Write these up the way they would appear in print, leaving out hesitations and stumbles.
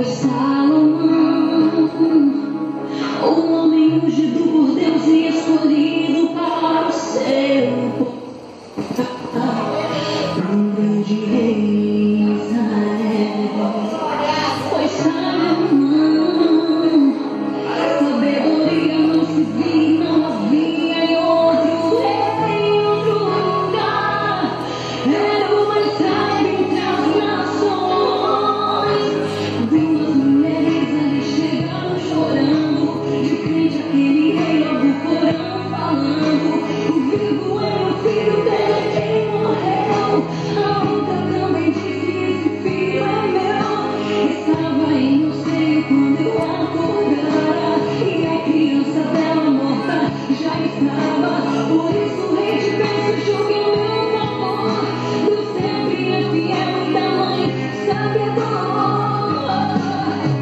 Salomão, o homem ungido por Deus e escolhido para o seu povo, um grande rei Israel. Foi Salomão, sabedoria não se via, não havia em outro rei, em outro lugar. Era o mais sábio entre as nações. Duas mulheres ali chegaram chorando, de frente àquele rei logo foram falando: o vivo é o filho dele, quem morreu. A outra também disse: esse filho é meu. Estava em meu seio quando eu acordara, e a criança dela morta já estava. Por isso o rei de bênçãos julga em meu favor. Deus sempre é fiel e da mãe sabedor.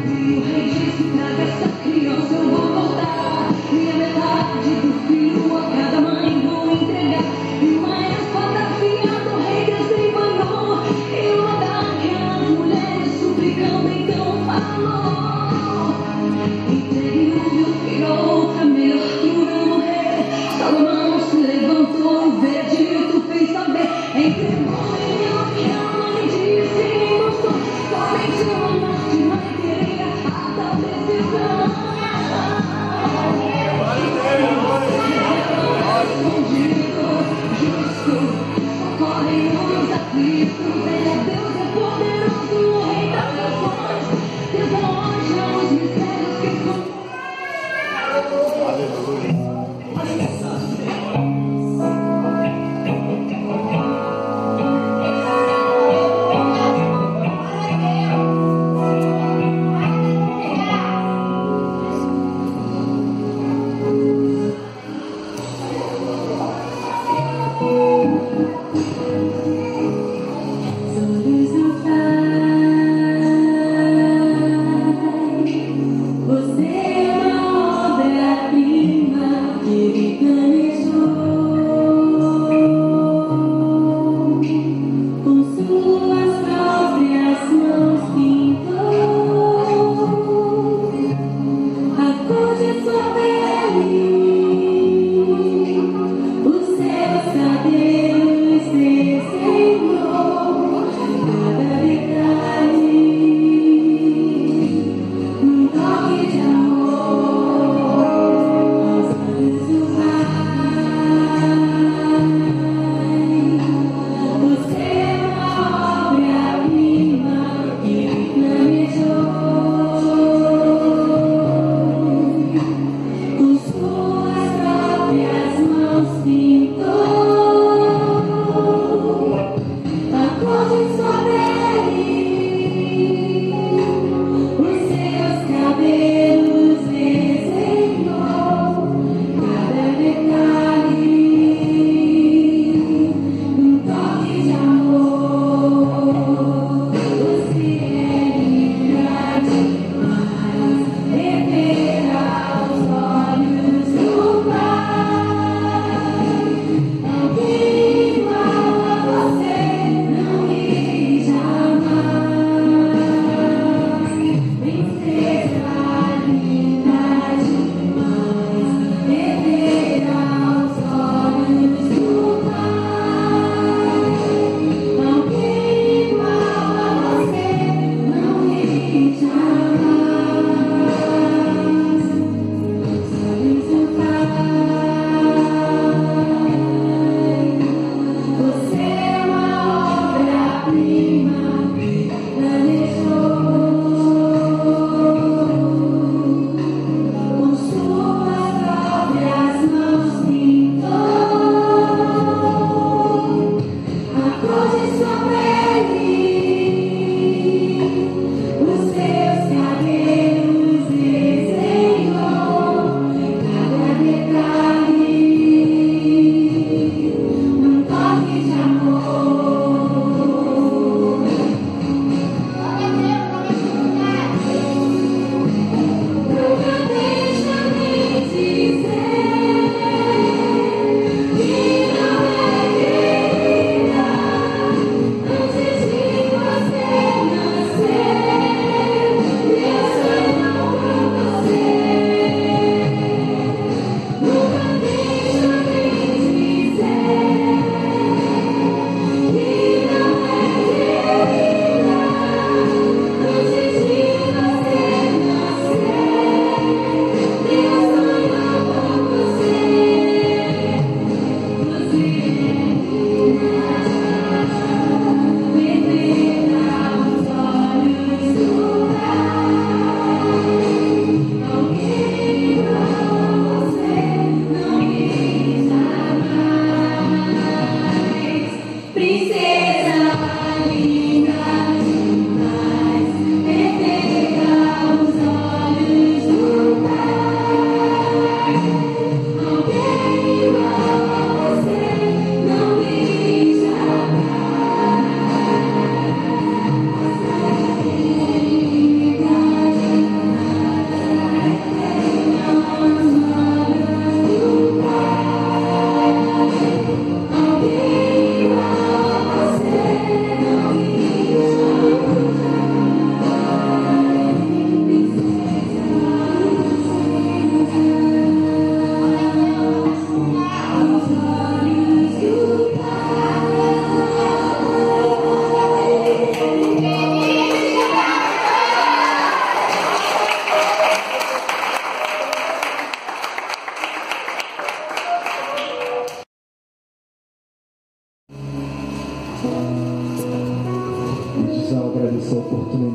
E o rei disse: traga essa criança, eu vou voltar. E a metade do filho a cada mãe vou entregar. E uma espada afiada o rei desembanhou. E uma daquelas mulheres suplicando então falou: entregue o meu filho a outra, melhor que o meu rei. Salomão se levantou, o veredito fez saber. Entregou ele ao que a mãe disse e mostrou. Somente uma morte não teria a tal decisão. Escondido, justo, socorre os aflitos. Ele é Deus, é poderoso, o rei das nações. Desaloja os mistérios que escondem.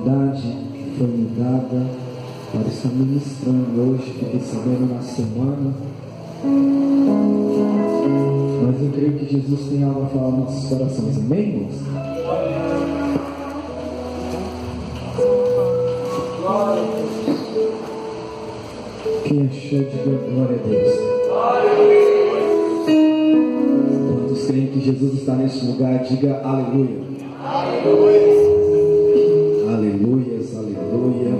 oportunidade que foi me dada para estar ministrando hoje, fiquei sabendo na semana. Mas eu creio que Jesus tem algo a falar nos nossos corações, amém, irmãos? Quem achou, diga glória a Deus. Quantos creem que Jesus está neste lugar, diga aleluia. Aleluias, aleluia.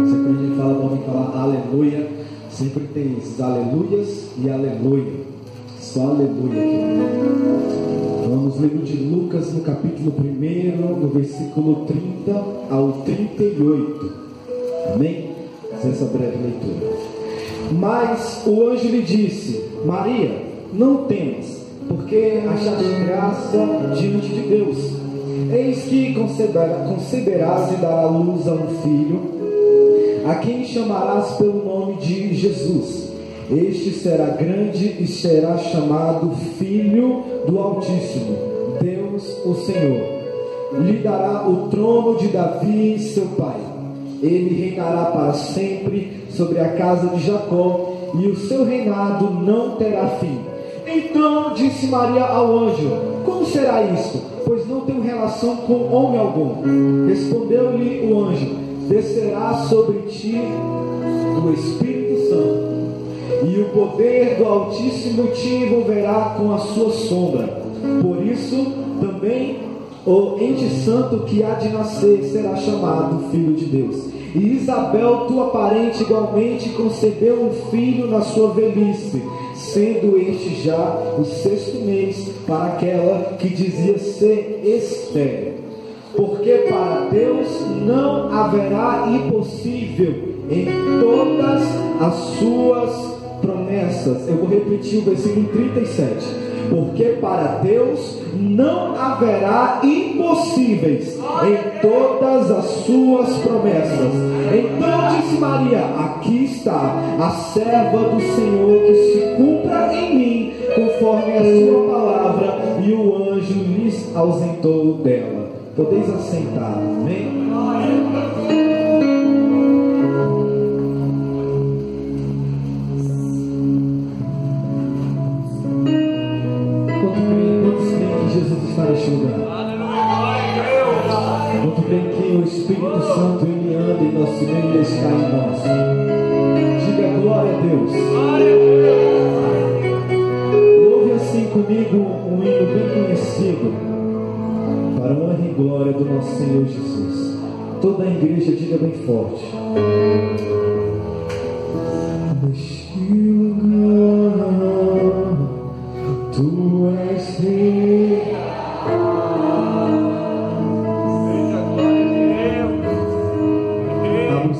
Sempre quando a gente fala, vamos falar aleluia, sempre tem esses aleluias e aleluia. Só aleluia aqui. Vamos ler de Lucas no capítulo 1, do versículo 30 ao 38. Amém? Essa breve leitura. Mas o anjo lhe disse: Maria, não temas, porque achaste graça diante de Deus. Eis que conceberás e darás à luz a um filho, a quem chamarás pelo nome de Jesus. Este será grande e será chamado Filho do Altíssimo. Deus, o Senhor, lhe dará o trono de Davi, seu pai. Ele reinará para sempre sobre a casa de Jacó, e o seu reinado não terá fim. Então disse Maria ao anjo: Como será isto? Pois não tenho relação com homem algum. Respondeu-lhe o anjo: Descerá sobre ti o Espírito Santo, e o poder do Altíssimo te envolverá com a sua sombra. Por isso também o ente santo que há de nascer será chamado Filho de Deus. E Isabel, tua parente, igualmente concebeu um filho na sua velhice, sendo este já o 6º mês para aquela que dizia ser estéril. Porque para Deus não haverá impossível em todas as suas promessas. Eu vou repetir o versículo 37. Porque para Deus não haverá impossíveis em todas as suas promessas. Então disse Maria: Aqui está a serva do Senhor, que se cumpra em mim conforme a sua palavra. E o anjo lhes ausentou dela. Podeis assentar, amém? Neste lugar. Muito bem que o Espírito Santo ele anda em nosso meio e está em nós. Diga glória a Deus. Louve assim comigo um hino bem conhecido, para a honra e glória do nosso Senhor Jesus. Toda a igreja diga bem forte: neste lugar tu és rei.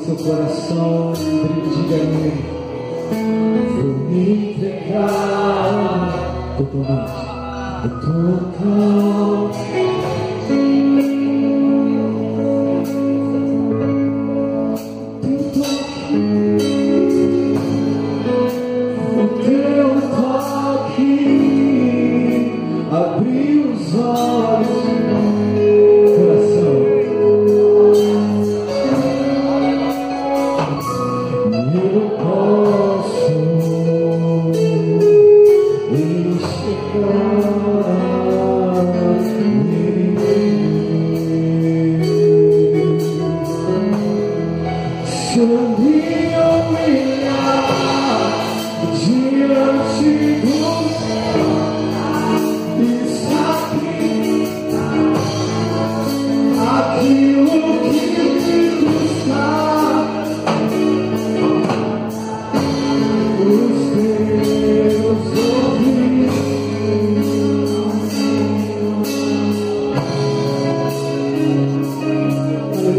Seu coração, diga-me: vou me entregar totalmente, o teu toque abriu os olhos.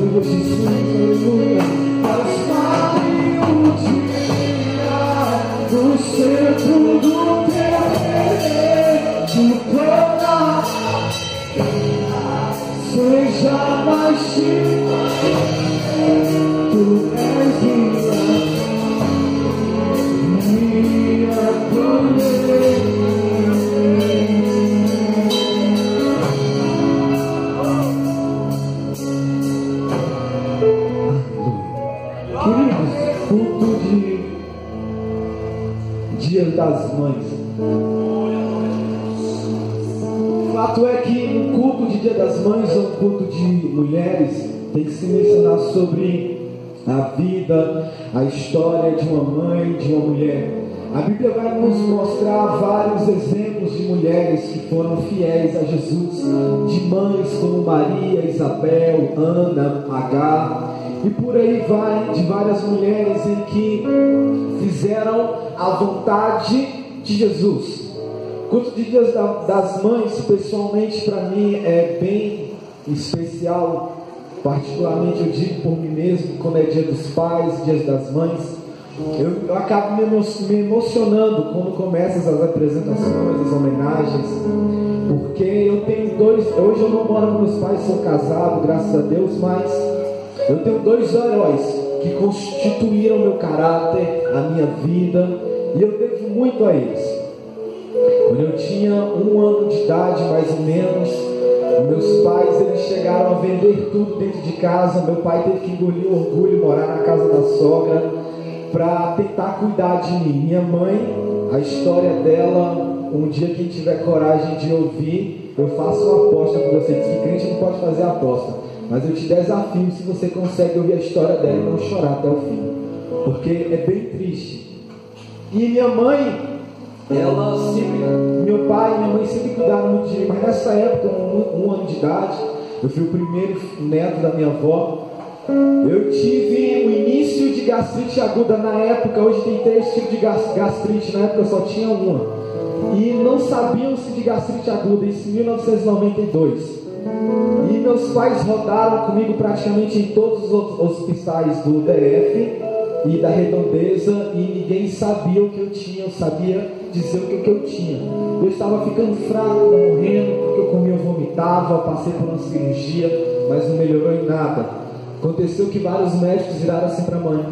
Aleluia, Jesus, aleluia. Dia das Mães. O fato é que no culto de Dia das Mães ou no culto de mulheres tem que se mencionar sobre a vida, a história de uma mãe, de uma mulher. A Bíblia vai nos mostrar vários exemplos de mulheres que foram fiéis a Jesus, de mães como Maria, Isabel, Ana, Agar, e por aí vai, de várias mulheres em que fizeram a vontade de Jesus. O culto de Dia das Mães, pessoalmente para mim, é bem especial. Particularmente eu digo por mim mesmo, quando é Dia dos Pais, Dia das Mães, eu acabo me emocionando quando começam as apresentações, as homenagens, porque eu tenho hoje eu não moro com meus pais, sou casado, graças a Deus, mas eu tenho 2 heróis que constituíram meu caráter, a minha vida, e eu devo muito a eles. Quando eu tinha 1 ano de idade, mais ou menos, meus pais eles chegaram a vender tudo dentro de casa. Meu pai teve que engolir o orgulho, morar na casa da sogra, para tentar cuidar de mim. Minha mãe, a história dela, um dia quem tiver coragem de ouvir, eu faço uma aposta com você. Diz que crente não pode fazer aposta, mas eu te desafio se você consegue ouvir a história dela e não chorar até o fim, porque é bem triste. E minha mãe, ela sempre, meu pai e minha mãe sempre cuidaram muito de mim, mas nessa época, 1 ano de idade, eu fui o primeiro neto da minha avó. Eu tive o início de gastrite aguda na época. Hoje tem 3 tipos de gastrite, na época eu só tinha uma. E não sabiam-se de gastrite aguda, isso em 1992. E meus pais rodaram comigo praticamente em todos os hospitais do DF e da Redondeza, e ninguém sabia o que eu tinha. Eu sabia dizer o que eu tinha. Eu estava ficando fraco, morrendo, porque eu comia, eu vomitava, passei por uma cirurgia, mas não melhorou em nada. Aconteceu que vários médicos viraram assim para a mãe,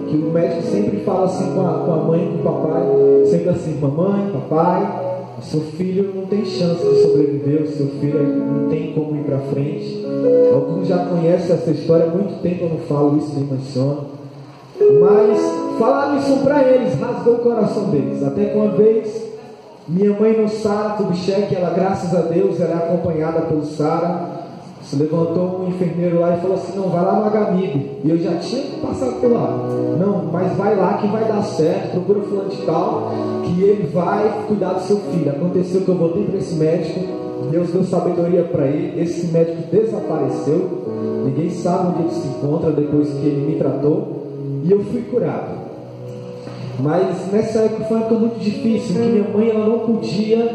que o médico sempre fala assim com a mãe e com o papai, sempre assim: mamãe, papai, o seu filho não tem chance de sobreviver, o seu filho não tem como ir para frente. Alguns já conhecem essa história, há muito tempo eu não falo isso, nem menciono, mas falaram isso para eles, rasgou o coração deles. Até que uma vez, minha mãe no Sara Kubitschek, ela, graças a Deus, ela é acompanhada pelo Sara. Se levantou um enfermeiro lá e falou assim: não, vai lá no Agamib. E eu já tinha passado por lá. Não, mas vai lá que vai dar certo, procura fulano de tal, que ele vai cuidar do seu filho. Aconteceu que eu voltei para esse médico, Deus deu sabedoria para ele, esse médico desapareceu, ninguém sabe onde ele se encontra depois que ele me tratou, e eu fui curado. Mas nessa época foi uma época muito difícil, que minha mãe ela não podia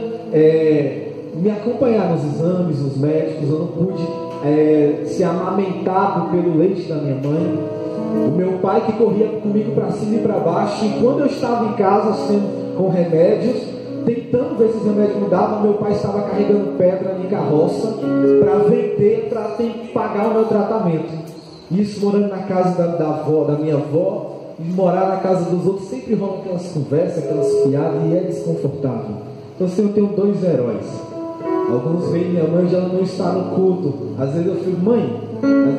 me acompanhar nos exames, nos médicos, eu não pude ser amamentado pelo leite da minha mãe. O meu pai que corria comigo para cima e para baixo, e quando eu estava em casa com remédios, tentando ver se os remédios mudavam, meu pai estava carregando pedra em carroça para vender, para ter que pagar o meu tratamento. Isso morando na casa da minha avó, e morar na casa dos outros sempre rolam aquelas conversas, aquelas piadas, e é desconfortável. Então assim, eu tenho 2 heróis. Alguns veem minha mãe já não está no culto. Às vezes eu fico: mãe,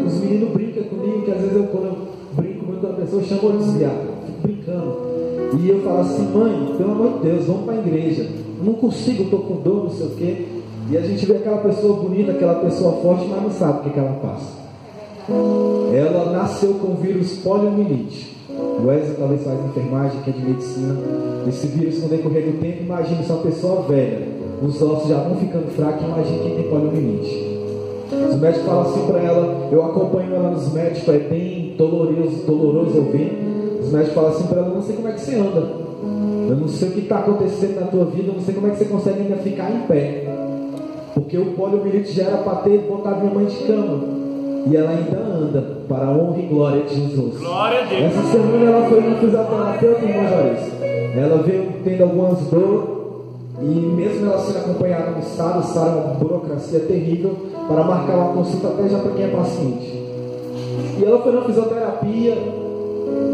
os meninos brincam comigo, que às vezes quando eu brinco muito com a pessoa, eu chamo de desviado, fico brincando. E eu falo assim: mãe, pelo amor de Deus, vamos para a igreja. Eu não consigo, estou com dor, não sei o quê. E a gente vê aquela pessoa bonita, aquela pessoa forte, mas não sabe o que ela passa. Ela nasceu com o vírus poliomielite. O Wesley talvez faz enfermagem, que é de medicina. Esse vírus, com o decorrer do tempo, imagina se uma pessoa velha, os ossos já vão ficando fracos, imagina quem tem poliomielite. Os médicos falam assim para ela, eu acompanho ela nos médicos, é bem doloroso ouvir. Os médicos falam assim para ela: eu não sei como é que você anda, eu não sei o que está acontecendo na tua vida, eu não sei como é que você consegue ainda ficar em pé, porque o poliomielite já era para ter botado minha mãe de cama, e ela ainda anda, para a honra e glória de Jesus. Glória a Deus. Essa semana ela foi na fisioterapeuta, irmão Joris. Ela veio tendo algumas dores, e mesmo ela sendo acompanhada no Sara é uma burocracia terrível para marcar uma consulta até já para quem é paciente. E ela foi na fisioterapia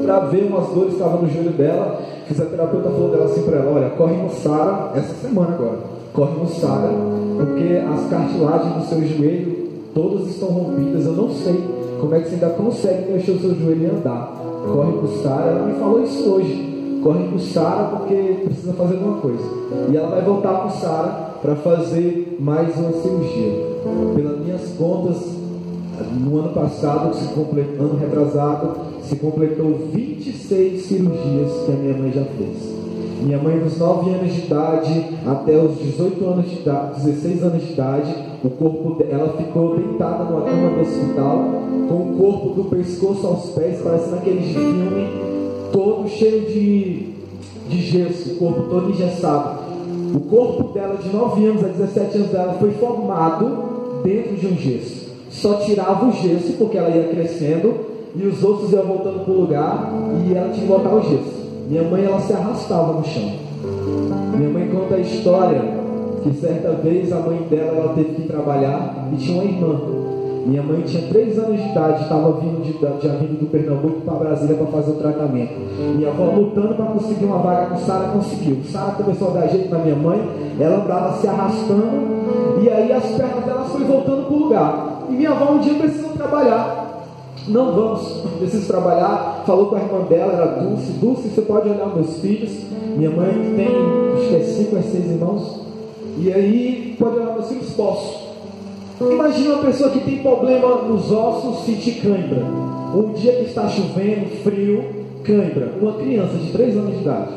para ver umas dores que estavam no joelho dela. A fisioterapeuta falou dela assim para ela: olha, corre no Sara, essa semana agora, corre no Sara, porque as cartilagens do seu joelho todas estão rompidas, eu não sei como é que você ainda consegue mexer o seu joelho e andar. Corre pro Sara. Ela me falou isso hoje. corre com Sara porque precisa fazer alguma coisa. E ela vai voltar com Sara para fazer mais uma cirurgia. Pelas minhas contas, no ano passado, ano retrasado, se completou 26 cirurgias que a minha mãe já fez. Minha mãe, dos 9 anos de idade até os 18 anos de idade, 16 anos de idade, o corpo dela ficou deitada numa cama do hospital, com o corpo do pescoço aos pés, parecendo aqueles de filme, todo cheio de gesso, o corpo todo engessado. O corpo dela, de 9 anos a 17 anos dela, foi formado dentro de um gesso. Só tirava o gesso porque ela ia crescendo e os ossos iam voltando para o lugar e ela tinha que botar o gesso. Minha mãe, ela se arrastava no chão. Minha mãe conta a história que certa vez a mãe dela, ela teve que trabalhar e tinha uma irmã. Minha mãe tinha 3 anos de idade, estava vindo do Pernambuco para Brasília para fazer o tratamento. Minha avó lutando para conseguir uma vaga com Sara, conseguiu. Sara começou a dar jeito na minha mãe, ela andava se arrastando e aí as pernas dela foi voltando para o lugar. E minha avó um dia precisou trabalhar. Não vamos, preciso trabalhar. Falou com a irmã dela, era Dulce. Dulce, você pode olhar meus filhos. Minha mãe tem, acho que é 5 ou 6 irmãos. E aí, pode olhar meus filhos? Posso. Imagina uma pessoa que tem problema nos ossos, sentir cãibra. Um dia que está chovendo, frio, cãibra. Uma criança de 3 anos de idade.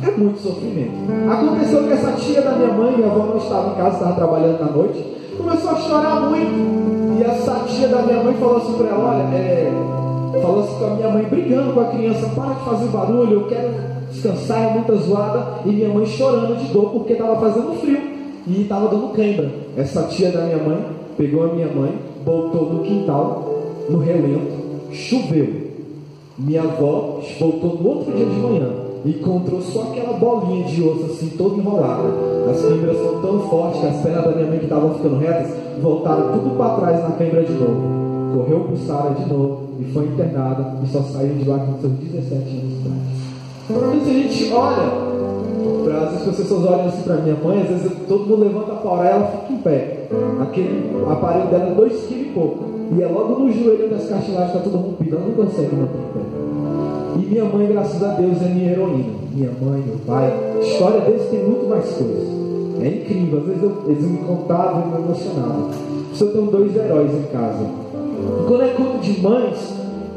É muito sofrimento. Aconteceu que essa tia da minha mãe, minha avó não estava em casa, estava trabalhando na noite, começou a chorar muito. E essa tia da minha mãe falou assim para ela, falou assim com a minha mãe, brigando com a criança, para de fazer barulho, eu quero descansar, é muita zoada. E minha mãe chorando de dor porque estava fazendo frio e estava dando cãibra. Essa tia da minha mãe pegou a minha mãe, botou no quintal, no relento, choveu. Minha avó voltou no outro dia de manhã e encontrou só aquela bolinha de osso assim, toda enrolada. As câimbras foram tão fortes que as pernas da minha mãe, que estavam ficando retas, voltaram tudo para trás na câimbra de novo. Correu para Sara de novo e foi internada e só saiu de lá com seus 17 anos de idade. Então, se a gente olha, às vezes as pessoas olham assim para minha mãe, às vezes todo mundo levanta para orar e ela fica em pé. Aquele aparelho dela é 2 kg e pouco. E é logo no joelho das cartilagens, está tudo rompido, ela não consegue manter em pé. E minha mãe, graças a Deus, é minha heroína. Minha mãe, meu pai. A história deles tem muito mais coisas. É incrível. Às vezes eles me contavam e me emocionavam. Eu tenho 2 heróis em casa. E quando é conto de mães,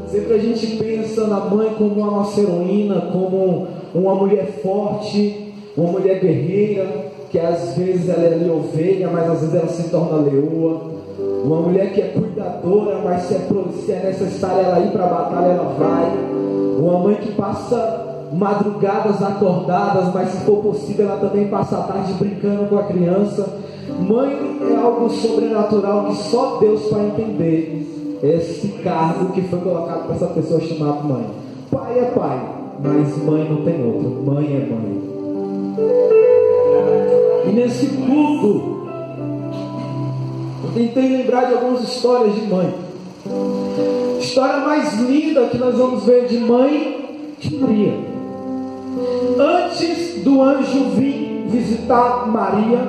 sempre a gente pensa na mãe como a nossa heroína, como uma mulher forte, uma mulher guerreira, que às vezes ela é ovelha, mas às vezes ela se torna leoa. Uma mulher que é cuidadora, mas se é necessário ela ir para a batalha, ela vai. Uma mãe que passa madrugadas acordadas, mas se for possível ela também passa a tarde brincando com a criança. Mãe é algo sobrenatural que só Deus vai entender esse cargo que foi colocado para essa pessoa chamada mãe. Pai é pai, mas mãe não tem outro. Mãe é mãe. E nesse culto eu tentei lembrar de algumas histórias de mãe. História mais linda que nós vamos ver de mãe de Maria. Antes do anjo vir visitar Maria,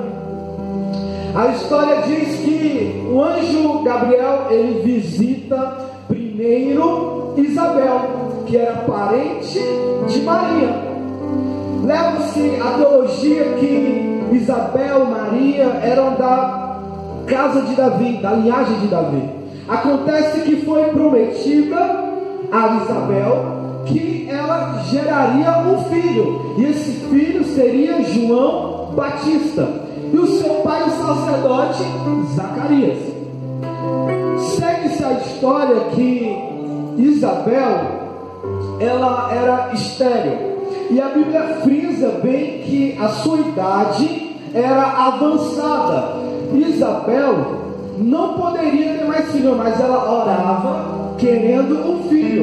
a história diz que o anjo Gabriel, ele visita primeiro Isabel, que era parente de Maria. Leva-se a teologia que Isabel e Maria eram da casa de Davi, da linhagem de Davi. Acontece que foi prometida a Isabel que ela geraria um filho, e esse filho seria João Batista, e o seu pai, o sacerdote Zacarias. Segue-se a história que Isabel, ela era estéril, e a Bíblia frisa bem que a sua idade era avançada. Isabel não poderia ter mais filho, mas ela orava querendo um filho.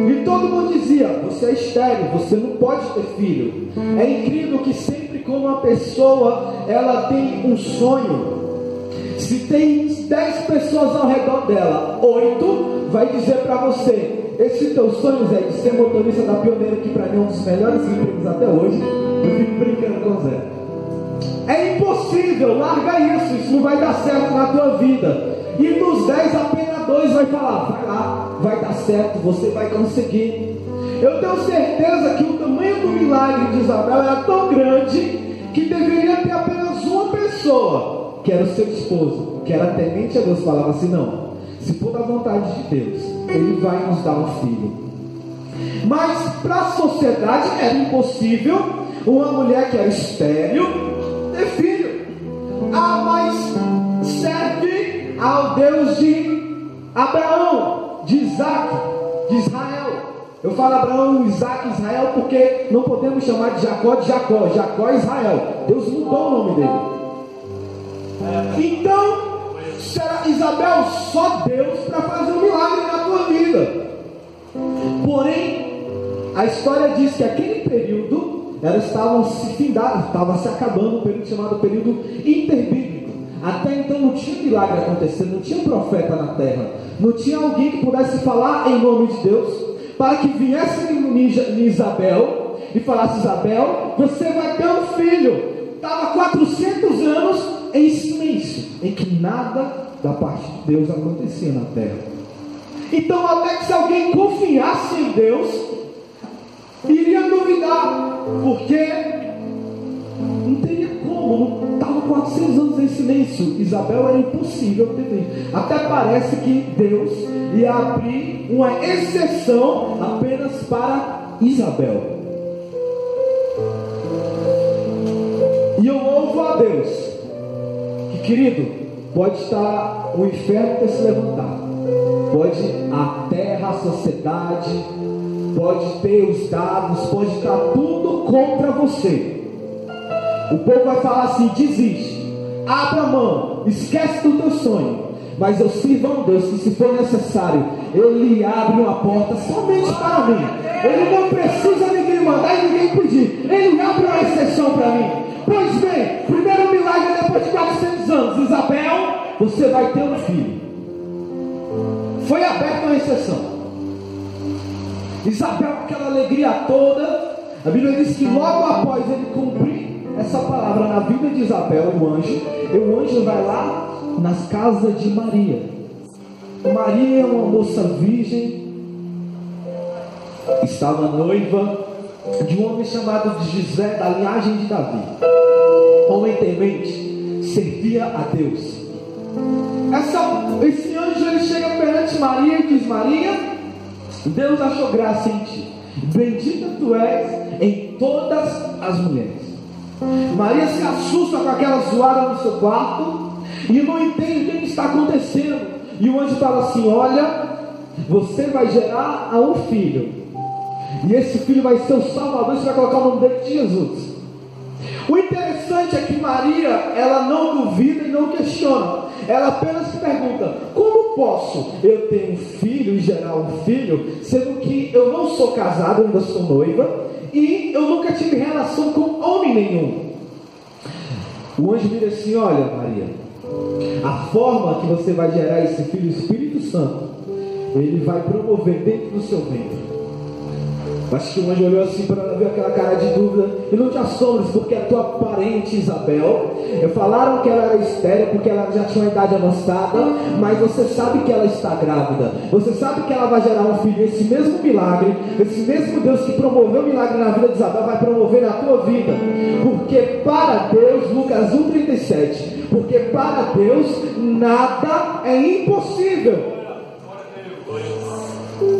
E todo mundo dizia: você é estéril, você não pode ter filho. É incrível que sempre quando uma pessoa ela tem um sonho, se tem 10 pessoas ao redor dela, 8 vai dizer para você: esse teu sonho, Zé, de ser motorista da Pioneira, que para mim é um dos melhores empregos até hoje. Eu fico brincando com o Zé. É impossível, larga isso não vai dar certo na tua vida. E dos 10, apenas dois vai falar: vai lá, vai dar certo, você vai conseguir. Eu tenho certeza que o tamanho do milagre de Isabel era tão grande que deveria ter apenas uma pessoa, que era o seu esposo, que era temente a Deus, falava assim: não, se for da vontade de Deus, Ele vai nos dar um filho. Mas para a sociedade era impossível uma mulher que era estéril ter filho. Ah, mas serve ao Deus de Abraão, de Isaac, de Israel. Eu falo Abraão, Isaac, Israel, porque não podemos chamar de Jacó Jacó é Israel. Deus mudou o nome dele. Então, será Isabel só Deus para fazer um milagre na tua vida. Porém, a história diz que aquele período elas estavam se findando, estava se acabando, um período chamado período interbíblico. Até então não tinha milagre acontecendo, não tinha um profeta na terra, não tinha alguém que pudesse falar em nome de Deus, para que viesse em Isabel e falasse: Isabel, você vai ter um filho. Estava 400 anos em silêncio, em que nada da parte de Deus acontecia na terra. Então, até que se alguém confiasse em Deus, iria duvidar, porque não teria como, não estava 400 anos em silêncio. Isabel era impossível ter filho. Até parece que Deus ia abrir uma exceção apenas para Isabel. E eu louvo a Deus, que, querido, pode estar o inferno ter se levantado, pode a terra, a sociedade, pode ter os dados, pode estar tudo contra você. O povo vai falar assim: desiste, abra mão, esquece do teu sonho. Mas eu sirvo a um Deus que, se for necessário, Ele abre uma porta somente para mim. Ele não precisa ninguém mandar e ninguém pedir. Ele abre uma exceção para mim. Pois bem, primeiro milagre depois de 400 anos: Isabel, você vai ter um filho. Foi aberta uma exceção. Isabel, aquela alegria toda. A Bíblia diz que logo após ele cumprir essa palavra na vida de Isabel, o anjo vai lá nas casas de Maria. Maria é uma moça virgem, estava noiva de um homem chamado de José, da linhagem de Davi. Homem temente, servia a Deus. Esse anjo, ele chega perante Maria e diz: Maria, Deus achou graça em ti, bendita tu és em todas as mulheres. Maria se assusta com aquela zoada no seu quarto e não entende o que está acontecendo. E o anjo fala assim: olha, você vai gerar a um filho, e esse filho vai ser o Salvador. Você vai colocar o nome dele de Jesus. O interessante é que Maria, ela não duvida e não questiona. Ela apenas pergunta: como posso eu ter um filho e gerar um filho, sendo que eu não sou casado, ainda sou noiva, e eu nunca tive relação com homem nenhum? O anjo diz assim: olha, Maria, a forma que você vai gerar esse filho, o Espírito Santo, ele vai promover dentro do seu ventre. Acho que o anjo olhou assim para ver aquela cara de dúvida. E não te assombres, porque a tua parente Isabel, falaram que ela era estéril porque ela já tinha uma idade avançada, mas você sabe que ela está grávida. Você sabe que ela vai gerar um filho. Esse mesmo milagre, esse mesmo Deus que promoveu o milagre na vida de Isabel, vai promover na tua vida. Porque para Deus, Lucas 1,37, porque para Deus nada é impossível.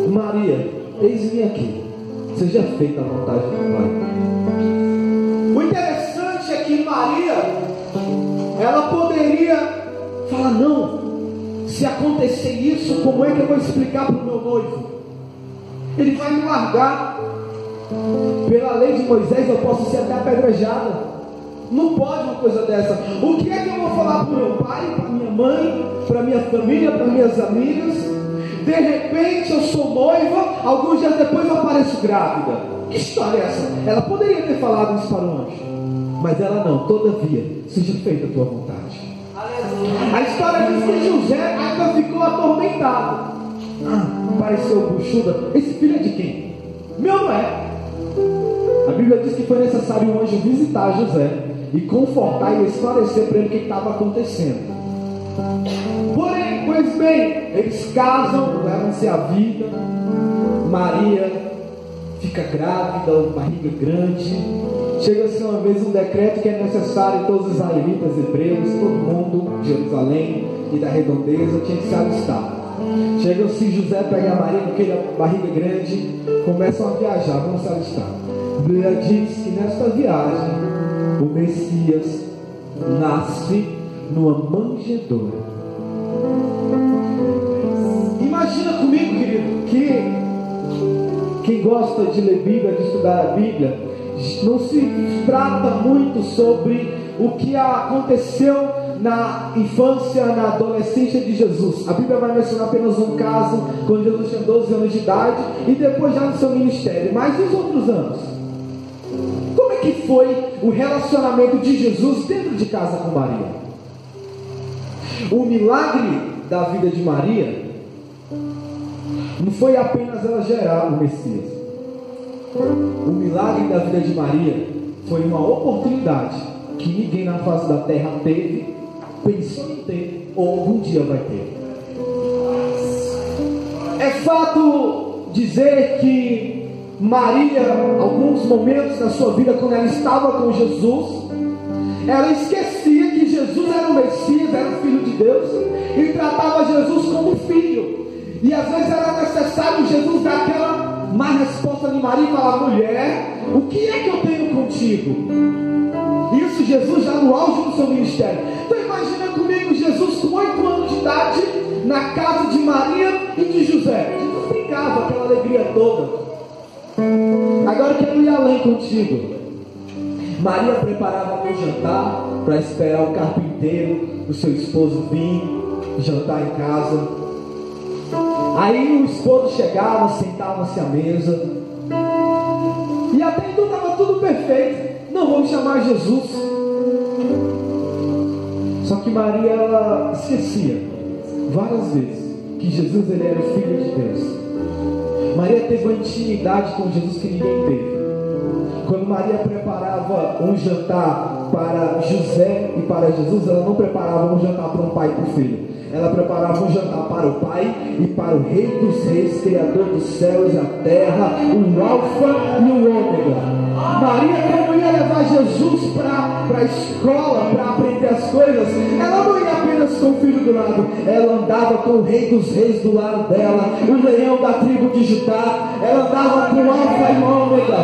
Maria, eis-me aqui, seja feita a vontade do Pai. O interessante é que Maria, ela poderia falar: não, se acontecer isso, como é que eu vou explicar para o meu noivo? Ele vai me largar. Pela lei de Moisés eu posso ser até apedrejada. Não pode uma coisa dessa. O que é que eu vou falar para o meu pai, para minha mãe, para minha família, para minhas amigas? De repente eu sou noiva, alguns dias depois eu apareço grávida. Que história é essa? Ela poderia ter falado isso para o anjo, mas ela não. Todavia, seja feita a tua vontade. A história diz que José ainda ficou atormentado. Pareceu buchuda. Esse filho é de quem? Meu não é. A Bíblia diz que foi necessário um anjo visitar José e confortar e esclarecer para ele o que estava acontecendo. Porém, pois bem, eles casam, levam-se a vida. Maria fica grávida, barriga grande. Chega-se uma vez um decreto que é necessário todos os israelitas, hebreus, todo mundo de Jerusalém e da redondeza tinha que se alistar. Chega-se José, pega a Maria com aquela barriga grande, começam a viajar, vamos se alistar. A Bíblia diz que nesta viagem o Messias nasce numa manjedoura. Imagina comigo, querido, que quem gosta de ler Bíblia, de estudar a Bíblia, não se trata muito sobre o que aconteceu na infância, na adolescência de Jesus. A Bíblia vai mencionar apenas um caso, quando Jesus tinha 12 anos de idade, e depois já no seu ministério. Mas e os outros anos? Como é que foi o relacionamento de Jesus dentro de casa com Maria? O milagre da vida de Maria não foi apenas ela gerar o Messias. O milagre da vida de Maria foi uma oportunidade que ninguém na face da terra teve, pensou em ter ou algum dia vai ter. É fato dizer que Maria, alguns momentos na sua vida, quando ela estava com Jesus, ela esquecia que Jesus era o Messias, era o Filho de Deus, e tratava Jesus como filho. E às vezes era necessário Jesus dar aquela má resposta de Maria e falar: mulher, o que é que eu tenho contigo? Isso Jesus já no auge do seu ministério. Então imagina comigo Jesus com 8 anos de idade na casa de Maria e de José. Jesus brincava, aquela alegria toda. Agora eu quero ir além contigo. Maria preparava o jantar para esperar o carpinteiro, o seu esposo vir jantar em casa. Aí o esposo chegava, sentava-se à mesa, e até então estava tudo perfeito. Não, vamos chamar Jesus. Só que Maria, ela esquecia várias vezes que Jesus, ele era o Filho de Deus. Maria teve uma intimidade com Jesus que ninguém teve. Quando Maria preparava um jantar para José e para Jesus, ela não preparava um jantar para um pai e para o filho. Ela preparava um jantar para o Pai e para o Rei dos Reis, Criador dos céus e a terra, o Alfa e o Ômega. Maria, quando ia levar Jesus para a escola, para aprender as coisas, ela não ia apenas com o filho do lado, ela andava com o Rei dos Reis do lado dela, o leão da tribo de Judá, ela andava com o Alfa e o Ômega.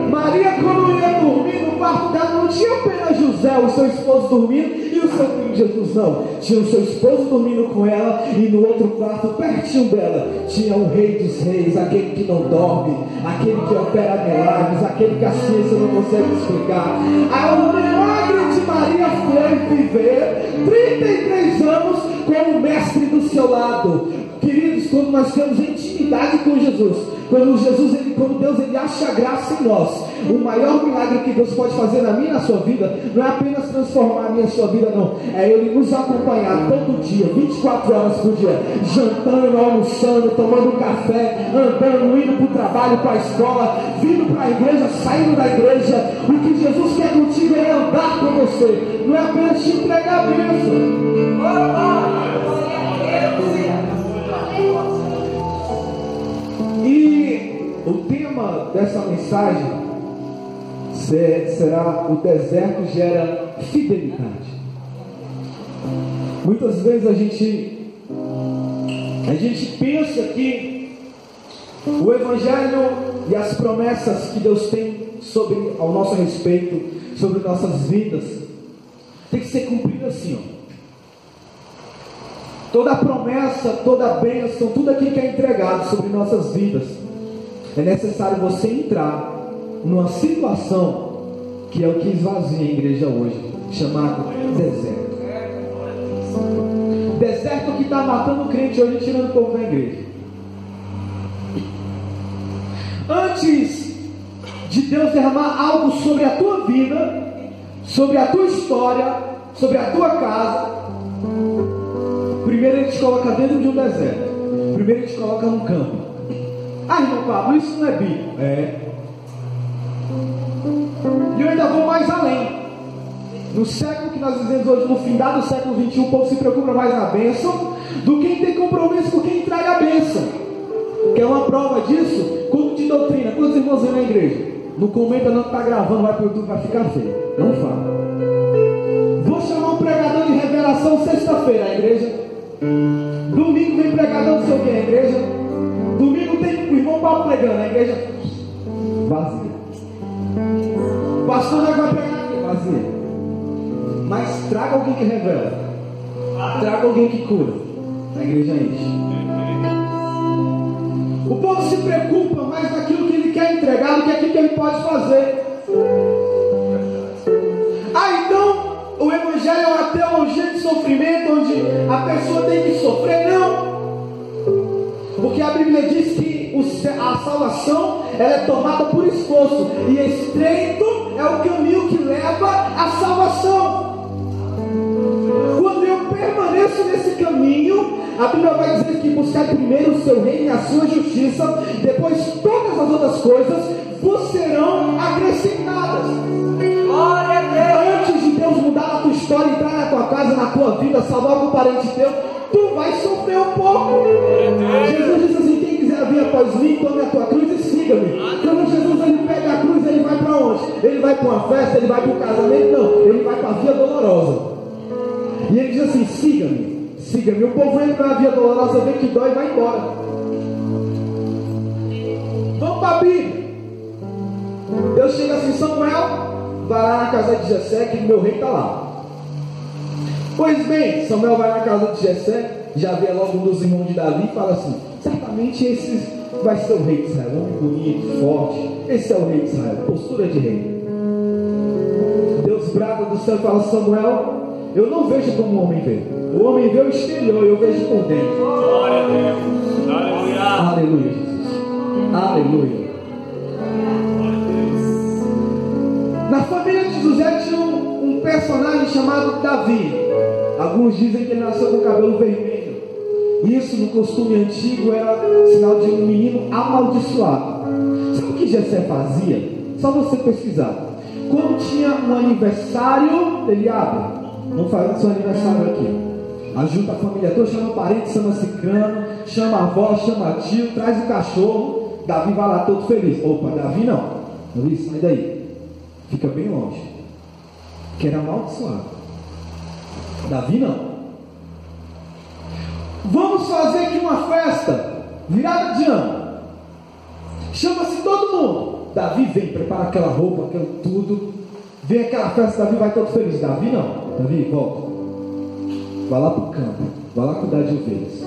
Maria, quando ia dormir no quarto dela, não tinha apenas José, o seu esposo, dormindo, e o seu filho Jesus, não. Tinha o seu esposo dormindo com ela, e no outro quarto, pertinho dela, tinha o Rei dos Reis, aquele que não dorme, aquele que opera milagres, aquele que a ciência não consegue explicar. O milagre de Maria foi viver 33 anos com o mestre do seu lado. Queridos, quando nós temos intimidade com Jesus, quando Deus ele acha graça em nós, o maior milagre que Deus pode fazer na minha e na sua vida, não é apenas transformar a minha e a sua vida, não. É Ele nos acompanhar todo dia, 24 horas por dia, jantando, almoçando, tomando um café, andando, indo para o trabalho, para a escola, vindo para a igreja, saindo da igreja. O que Jesus quer contigo é andar com você, não é apenas te entregar a bênção. E o tema dessa mensagem será: o deserto gera fidelidade. Muitas vezes a gente pensa que o Evangelho e as promessas que Deus tem ao nosso respeito, sobre nossas vidas, tem que ser cumprida assim, ó. Toda promessa, toda bênção, tudo aquilo que é entregado sobre nossas vidas, é necessário você entrar numa situação que é o que esvazia a igreja hoje, chamado deserto. Deserto que está matando o crente hoje, tirando o povo da igreja. Antes de Deus derramar algo sobre a tua vida, sobre a tua história, sobre a tua casa, primeiro Ele te coloca dentro de um deserto. Primeiro Ele te coloca num campo. Irmão Pablo, isso não é bíblico. É. E eu ainda vou mais além. No século que nós vivemos hoje, no findado do século XXI, o povo se preocupa mais na bênção do que em ter compromisso com quem entrega a bênção. Que é uma prova disso, culto de doutrina. Quantos irmãos vêm na igreja? Não comenta não que está gravando, vai para o YouTube, vai ficar feio. Não fala. Vou chamar um pregador de revelação sexta-feira na igreja. Domingo vem pregador não sei o que na igreja. Domingo tem o irmão Paulo pregando na igreja. Vazia. O pastor já vai pregar aqui, vazia. Mas traga alguém que revela. Traga alguém que cura. A igreja enche. O povo se preocupa mais naquilo que ele quer entregar do que aquilo que ele pode fazer. Então o evangelho é uma teologia de sofrimento, onde a pessoa tem que sofrer. Não. Porque a Bíblia diz que a salvação ela é tomada por esforço. E estreito é o caminho que leva à salvação. Quando eu permaneço nesse caminho, a Bíblia vai dizer que buscar primeiro o seu reino e a sua justiça, depois todas as outras coisas vos serão acrescentadas. Glória a Deus. Antes de Deus mudar a tua história, entrar na tua casa, na tua vida, salvar algum parente teu, tu vai sofrer um pouco. Jesus disse assim: quem quiser vir após mim, tome a tua cruz e siga-me. Quando Jesus ele pega a cruz, ele vai para onde? Ele vai para uma festa, ele vai para um casamento? Não, ele vai para a via dolorosa. E ele diz assim: siga-me. Siga-me. O povo entra na via dolorosa, vê que dói e vai embora. Vamos para a Bíblia. Deus chega assim: Samuel, vai lá na casa de Jessé, que meu rei está lá. Pois bem, Samuel vai na casa de Jessé, já vê logo um dos irmãos de Davi e fala assim: certamente esse vai ser o rei de Israel, homem bonito, forte. Esse é o rei de Israel, postura de rei. Deus brada do céu e fala: Samuel, eu não vejo como o homem vê. O homem vê o exterior, eu vejo por dentro. Glória a Deus. Aleluia. Aleluia, Jesus. Aleluia. Na família de José tinha um personagem chamado Davi. Alguns dizem que ele nasceu com cabelo vermelho. Isso no costume antigo era sinal de um menino amaldiçoado. Sabe o que Jessé fazia? Só você pesquisar. Quando tinha um aniversário, ele abre. Não faz seu aniversário aqui. Ajuda a família toda, chama o parente, chama cicrano, chama a avó, chama tio, traz o cachorro. Davi vai lá todo feliz. Opa, Davi não. Davi, sai daí. Fica bem longe. Que era amaldiçoado. Davi não. Vamos fazer aqui uma festa. Virada de ano. Chama-se todo mundo. Davi vem, prepara aquela roupa, aquilo tudo. Vem aquela festa, Davi vai todo feliz. Davi não. Davi, volta. Vai lá para o campo. Vai lá cuidar de ovelhas.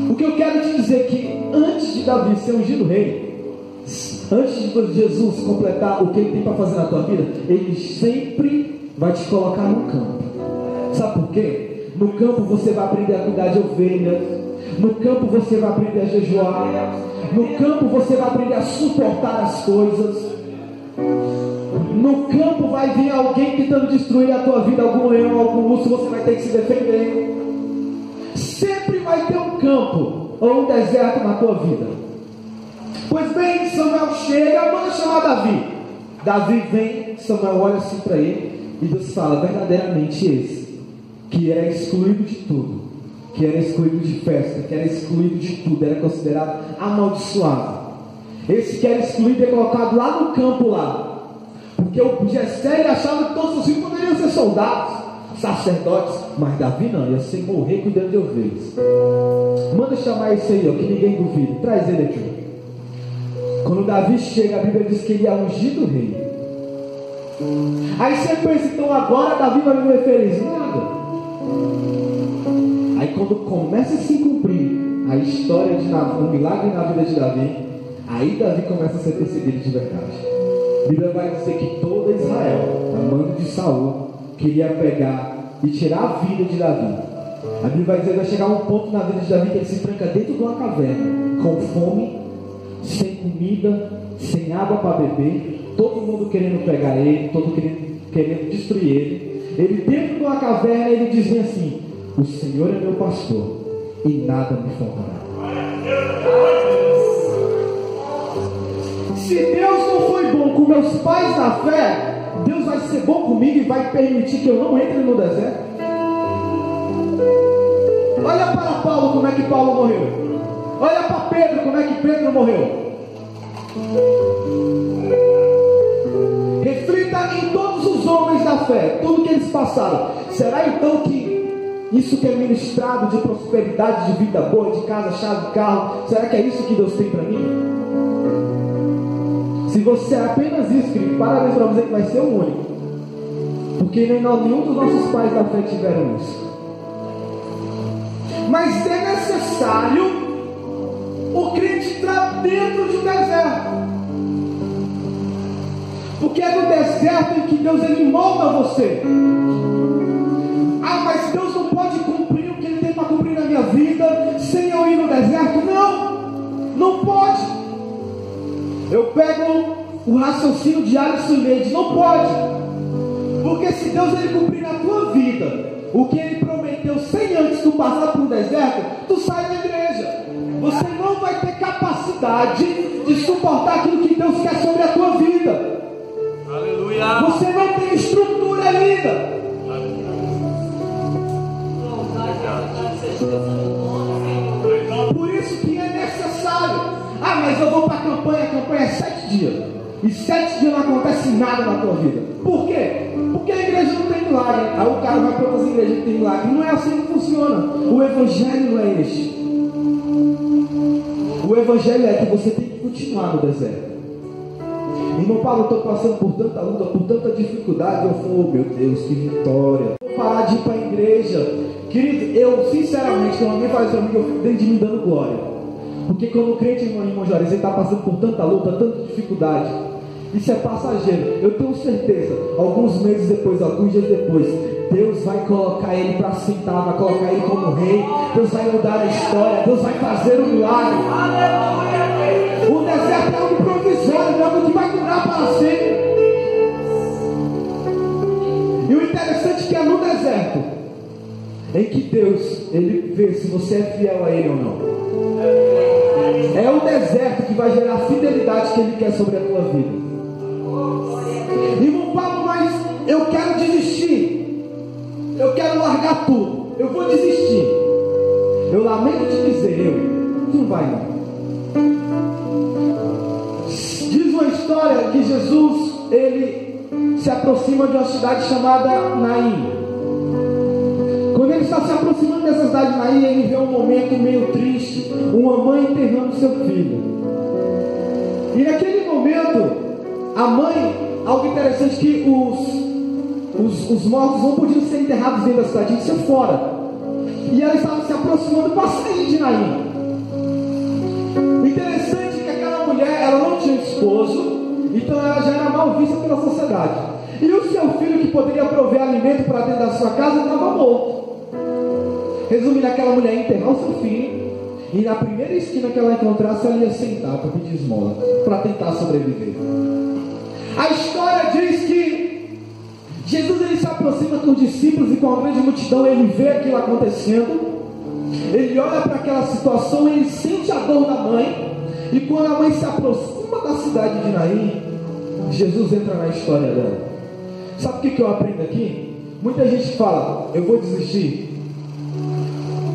O que eu quero te dizer é que antes de Davi ser ungido rei, antes de Jesus completar o que ele tem para fazer na tua vida, ele sempre vai te colocar no campo. Sabe por quê? No campo você vai aprender a cuidar de ovelhas. No campo você vai aprender a jejuar. No campo você vai aprender a suportar as coisas. No campo vai vir alguém tentando destruir a tua vida, algum leão, algum urso, você vai ter que se defender. Sempre vai ter um campo ou um deserto na tua vida. Pois bem, Samuel chega, manda chamar Davi. Davi vem, Samuel olha assim para ele e Deus fala: verdadeiramente esse, que era excluído de tudo, que era excluído de festa, que era excluído de tudo, era considerado amaldiçoado. Esse que era excluído é colocado lá no campo lá. Porque o Jessé achava que todos os filhos poderiam ser soldados, sacerdotes, mas Davi não, ia ser morrer cuidando de ovelhas. Manda chamar esse aí, ó, que ninguém duvide. Traz ele aqui. Quando Davi chega, a Bíblia diz que ele é ungido rei. Aí você pensa: então agora Davi vai viver feliz? Nada. Aí quando começa a se cumprir a história de o milagre na vida de Davi, aí Davi começa a ser perseguido de verdade. A Bíblia vai dizer que toda Israel, a mando de Saul, queria pegar e tirar a vida de Davi. A Bíblia vai dizer que vai chegar um ponto na vida de Davi que ele se tranca dentro de uma caverna, com fome, sem comida, sem água para beber, todo mundo querendo pegar ele, todo mundo querendo destruir ele. Ele dentro de uma caverna, ele dizia assim: o Senhor é meu pastor e nada me faltará. Se Deus não foi bom com meus pais na fé, Deus vai ser bom comigo e vai permitir que eu não entre no deserto? Olha para Paulo, como é que Paulo morreu. Olha para Pedro, como é que Pedro morreu. Reflita em todos os homens da fé, tudo que eles passaram. Será então que isso que é ministrado de prosperidade, de vida boa, de casa, chave, de carro, será que é isso que Deus tem para mim? Se você é apenas isso, querido, parabéns para você que vai ser o único. Porque nenhum dos nossos pais da fé tiveram isso. Mas é necessário o crente entrar dentro de um deserto. Porque é no deserto em que Deus ele molda você. Ah, mas Deus não pode cumprir o que Ele tem para cumprir na minha vida sem eu ir no deserto? Não pode. Eu pego o raciocínio de Alisson Mendes, não pode. Porque se Deus ele cumprir na tua vida o que Ele prometeu sem antes tu passar por um deserto, tu sai da igreja. Você não vai ter capacidade de suportar aquilo que Deus quer sobre a tua vida. Aleluia. Você não tem estrutura ainda. Por isso que é necessário. Ah, mas eu vou para a campanha é 7 dias. E 7 dias não acontece nada na tua vida. Por quê? Porque a igreja não tem milagre. Aí o cara vai para outras igrejas que tem milagre. Não é assim que funciona. O evangelho não é este. O evangelho é que você tem que continuar no deserto. Irmão Paulo, eu estou passando por tanta luta, por tanta dificuldade. Eu falo, oh, meu Deus, que vitória. Vou parar de ir para a igreja. Querido, eu sinceramente, quando alguém faz isso para mim, eu fico dentro de mim dando glória. Porque quando o crente, irmão Juarez, ele está passando por tanta luta, tanta dificuldade, isso é passageiro. Eu tenho certeza, alguns meses depois, alguns dias depois, Deus vai colocar ele para sentar, vai colocar ele como rei. Deus vai mudar a história, Deus vai fazer um milagre. O deserto é algo provisório, é algo que vai durar para sempre. E o interessante é que é no deserto em que Deus, Ele vê se você é fiel a Ele ou não. É o deserto que vai gerar a fidelidade que Ele quer sobre a tua vida. Irmão Paulo, mas eu quero desistir. Eu quero largar tudo. Eu vou desistir. Eu lamento te dizer, não vai não. Diz uma história que Jesus, ele se aproxima de uma cidade chamada Naim. Quando ele está se aproximando dessa cidade de Naim, ele vê um momento meio triste, uma mãe enterrando seu filho. E naquele momento, a mãe, algo interessante que os mortos não podiam ser enterrados dentro da cidade, tinham que ser fora. E ela estava se aproximando para sair de Naim. O interessante é que aquela mulher, ela não tinha esposo, então ela já era mal vista pela sociedade. E o seu filho, que poderia prover alimento para dentro da sua casa, estava morto. Resumindo, aquela mulher ia enterrar o seu filho, e na primeira esquina que ela encontrasse, ela ia sentar para pedir esmola, para tentar sobreviver. A história diz que Jesus ele se aproxima com os discípulos e com a grande multidão, ele vê aquilo acontecendo, ele olha para aquela situação, ele sente a dor da mãe, e quando a mãe se aproxima da cidade de Naim, Jesus entra na história dela. Sabe o que eu aprendo aqui? Muita gente fala, eu vou desistir,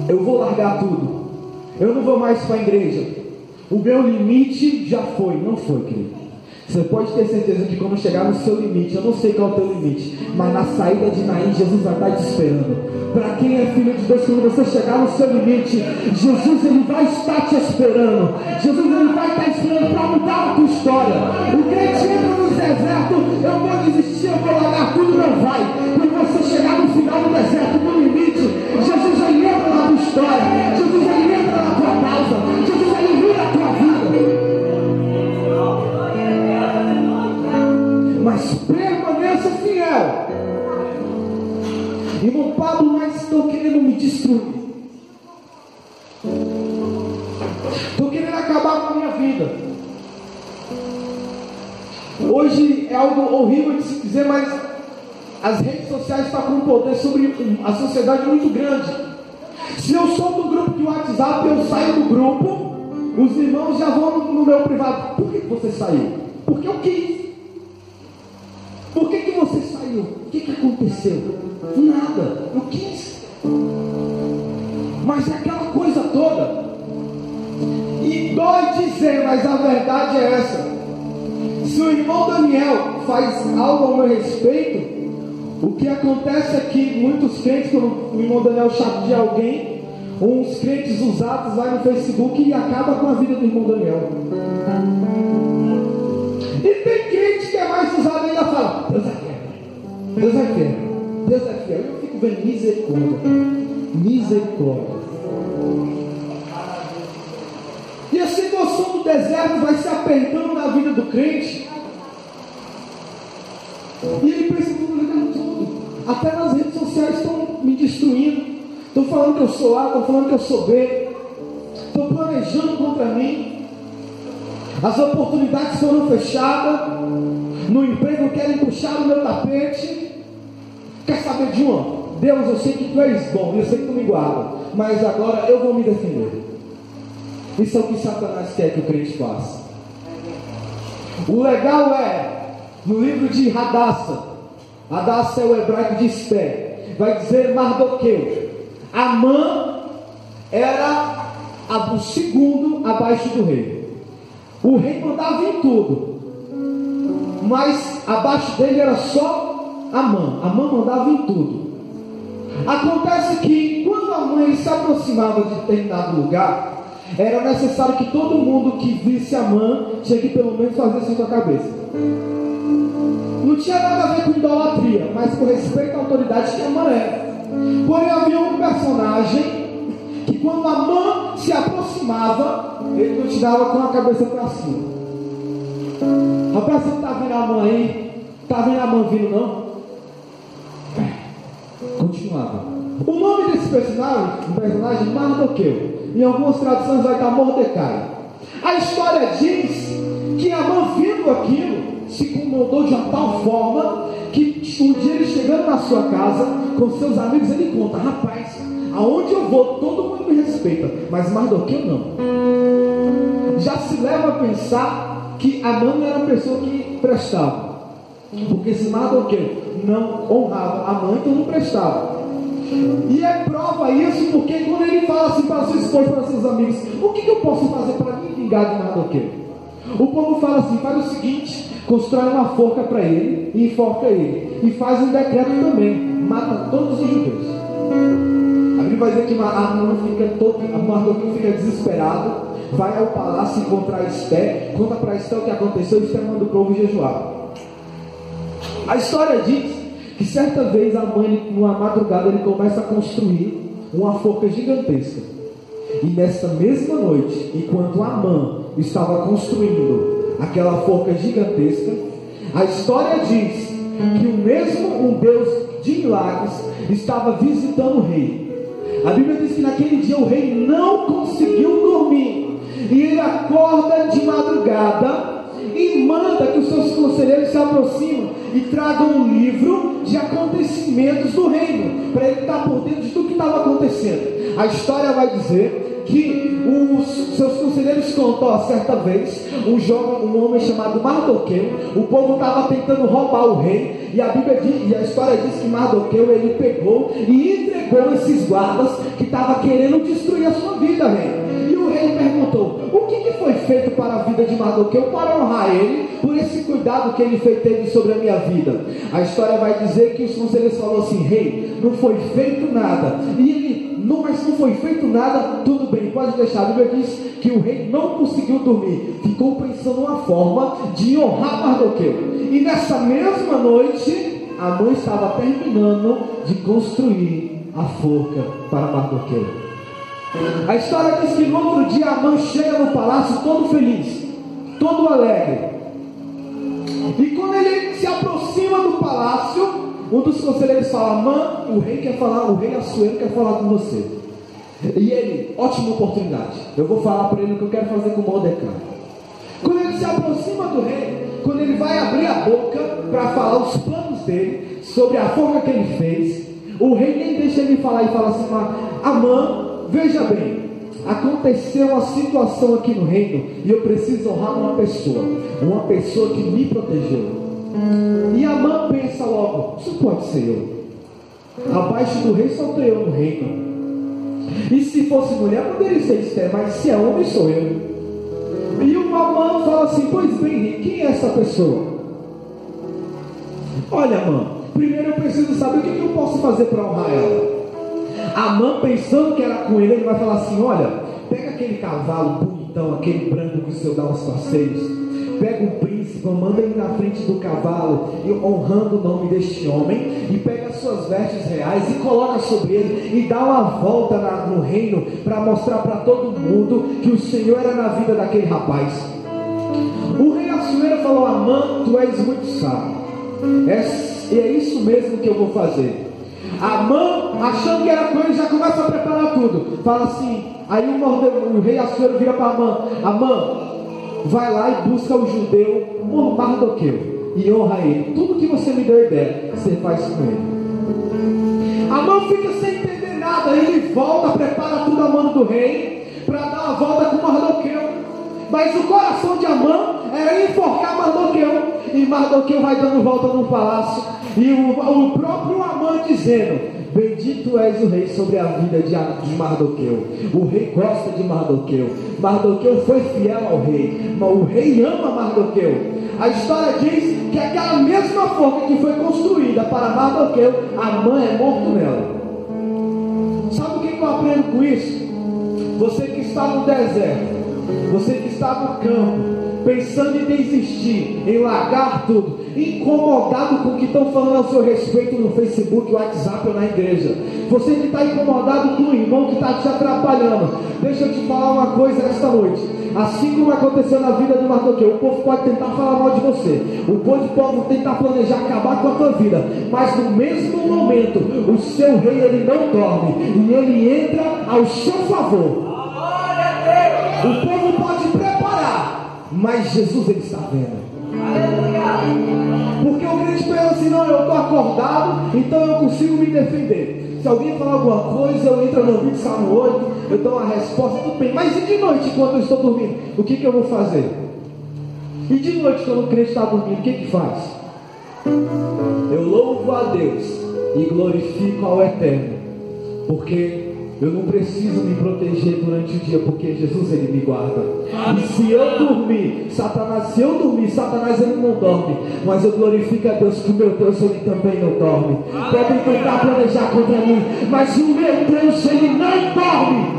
eu vou largar tudo, eu não vou mais para a igreja, o meu limite já foi. Não foi, querido. Você pode ter certeza que quando chegar no seu limite, eu não sei qual é o teu limite, mas na saída de Naim, Jesus vai estar te esperando. Para quem é filho de Deus, quando você chegar no seu limite, Jesus ele vai estar te esperando. Jesus ele vai estar esperando para mudar a tua história. O crente entra no deserto, eu vou desistir, eu vou largar tudo, não vai. Quando você chegar no final do deserto, no limite, Jesus ele entra na tua história, Jesus ele entra na tua causa, Jesus ele muda a tua vida. Mas permaneça fiel. Irmão Pablo, mas estão querendo me destruir, estão querendo acabar com a minha vida. Hoje é algo horrível de se dizer, mas as redes sociais estão com um poder sobre a sociedade muito grande. Se eu sou do grupo de WhatsApp, eu saio do grupo, os irmãos já vão no meu privado. Por que você saiu? Porque eu quis. Por que você saiu? O que aconteceu? Nada, eu quis. Mas é aquela coisa toda. E dói dizer, mas a verdade é essa. Se o irmão Daniel faz algo ao meu respeito, o que acontece é que muitos crentes, quando o irmão Daniel chateia alguém, uns crentes usados vai no Facebook e acaba com a vida do irmão Daniel. E tem crente que é mais usado e ainda fala: Deus é fiel, Deus é fiel, Deus é fiel. Eu fico vendo misericórdia. E a situação do deserto vai se apertando na vida do crente. E ele pensa: tudo, até nas redes sociais estão me destruindo. Estão falando que eu sou A, estão falando que eu sou B. Estão planejando contra mim. As oportunidades foram fechadas. No emprego querem puxar o meu tapete. Quer saber de uma? Deus, eu sei que tu és bom, eu sei que tu me guarda, mas agora eu vou me defender. Isso é o que Satanás quer que o crente faça. O legal é, no livro de Hadassah é o hebraico de Esther, vai dizer Mardoqueu. Amã era o segundo abaixo do rei. O rei mandava em tudo, mas abaixo dele era só Amã. Amã mandava em tudo. Acontece que quando Amã se aproximava de determinado lugar, era necessário que todo mundo que visse Amã tinha que pelo menos fazer assim com a cabeça. Não tinha nada a ver com idolatria, mas com respeito à autoridade que Amã era. Porém havia um personagem que quando Amã se aproximava, ele continuava com a cabeça para cima. Rapaz, você não está vendo Amã aí? Está vendo Amã vindo não? Continuava. O nome desse personagem Mardoqueu. Em algumas traduções vai estar Mordecai. A história diz que Amã, vendo aquilo, se incomodou de uma tal forma que um dia ele chegando na sua casa com seus amigos, ele conta: rapaz, aonde eu vou todo mundo me respeita, mas Mardoqueu não. Já se leva a pensar que Amã não era a pessoa que prestava, porque se Mardoqueu não honrava Amã, então não prestava. E é prova isso porque quando ele fala assim para sua esposa, para seus amigos: o que eu posso fazer para me vingar de Mardoqueu? O povo fala assim: faz o seguinte, constrói uma forca para ele e enforca ele, e faz um decreto também, mata todos os judeus. A Bíblia vai dizer que Mardoqueu fica desesperado, vai ao palácio encontrar Esther, conta para Esther o que aconteceu, e Esther manda o povo jejuar. A história diz que certa vez a mãe, numa madrugada, ele começa a construir uma forca gigantesca. E nessa mesma noite, enquanto Amã estava construindo aquela forca gigantesca, a história diz que um Deus de milagres estava visitando o rei. A Bíblia diz que naquele dia o rei não conseguiu dormir, e ele acorda de madrugada e manda que os seus conselheiros se aproximem e tragam um livro de acontecimentos do reino, para ele estar por dentro de tudo que estava acontecendo. A história vai dizer que os seus conselheiros contam: certa vez, um homem chamado Mardoqueu, o povo estava tentando roubar o rei, e a história diz que Mardoqueu, ele pegou e entregou esses guardas que estavam querendo destruir a sua vida, rei. E o rei perguntou: o que foi feito para a vida de Mardoqueu, para honrar ele, por esse cuidado que ele teve sobre a minha vida? A história vai dizer que os conselheiros falaram assim: rei, não foi feito nada. E ele: mas não foi feito nada, tudo bem, pode deixar. A Bíblia diz que o rei não conseguiu dormir, ficou pensando uma forma de honrar Mardoqueu. E nessa mesma noite, a mãe estava terminando de construir a forca para Mardoqueu. A história diz que no outro dia Amã chega no palácio todo feliz, todo alegre. E quando ele se aproxima do palácio, um dos conselheiros fala: Amã, o rei Assuero quer falar com você. E ele: ótima oportunidade, eu vou falar para ele o que eu quero fazer com Mordecai. Quando ele se aproxima do rei, quando ele vai abrir a boca para falar os planos dele, sobre a forma que ele fez, o rei nem deixa ele falar e fala assim: Amã, veja bem, aconteceu uma situação aqui no reino e eu preciso honrar uma pessoa que me protegeu. E Amã pensa logo: isso pode ser eu. Abaixo do rei só estou eu no reino. E se fosse mulher, poderia ser Esther, mas se é homem, sou eu. E o Amã fala assim: pois bem, rei, quem é essa pessoa? Olha, Amã, primeiro eu preciso saber o que eu posso fazer para honrar ela. Amã, pensando que era com ele, ele vai falar assim: olha, pega aquele cavalo bonitão, aquele branco que o Senhor dá aos passeios, pega o príncipe, manda ele na frente do cavalo, honrando o nome deste homem, e pega as suas vestes reais e coloca sobre ele, e dá uma volta no reino, para mostrar para todo mundo que o Senhor era na vida daquele rapaz. O rei Assuero falou: Amã, tu és muito sábio, e é isso mesmo que eu vou fazer. Amã, achando que era com ele, já começa a preparar tudo. Fala assim, aí o rei Assuero vira para Amã: Amã, vai lá e busca o judeu Mardoqueu e honra ele. Tudo que você me deu ideia, você faz com ele. Amã fica sem entender nada. Ele volta, prepara tudo a mão do rei para dar uma volta com Mardoqueu. Mas o coração de Amã era enforcar Mardoqueu. E Mardoqueu vai dando volta no palácio, e o próprio Amã dizendo: bendito és o rei sobre a vida de Mardoqueu. O rei gosta de Mardoqueu. Mardoqueu foi fiel ao rei, mas o rei ama Mardoqueu. A história diz que aquela mesma forca que foi construída para Mardoqueu, Amã é morto nela. Sabe o que eu aprendo com isso? Você que está no deserto, você que está no campo, pensando em desistir, em largar tudo, incomodado com o que estão falando ao seu respeito no Facebook, WhatsApp ou na igreja, você que está incomodado com o irmão que está te atrapalhando, deixa eu te falar uma coisa esta noite. Assim como aconteceu na vida de Mardoqueu, o povo pode tentar falar mal de você, o povo pode tentar planejar acabar com a tua vida, mas no mesmo momento o seu rei, ele não dorme, e ele entra ao seu favor. O povo pode preparar, mas Jesus, ele está vendo. Porque o crente pensa assim: não, eu estou acordado, então eu consigo me defender. Se alguém falar alguma coisa, eu entro no vídeo, Salmo 8, eu dou uma resposta, tudo bem. Mas e de noite, quando eu estou dormindo, o que eu vou fazer? E de noite, quando o crente está dormindo, o que faz? Eu louvo a Deus e glorifico ao Eterno, porque eu não preciso me proteger durante o dia, porque Jesus, ele me guarda. E se eu dormir, Satanás ele não dorme, mas eu glorifico a Deus, que o meu Deus, ele também não dorme. Podem tentar planejar contra mim, mas o meu Deus, ele não dorme.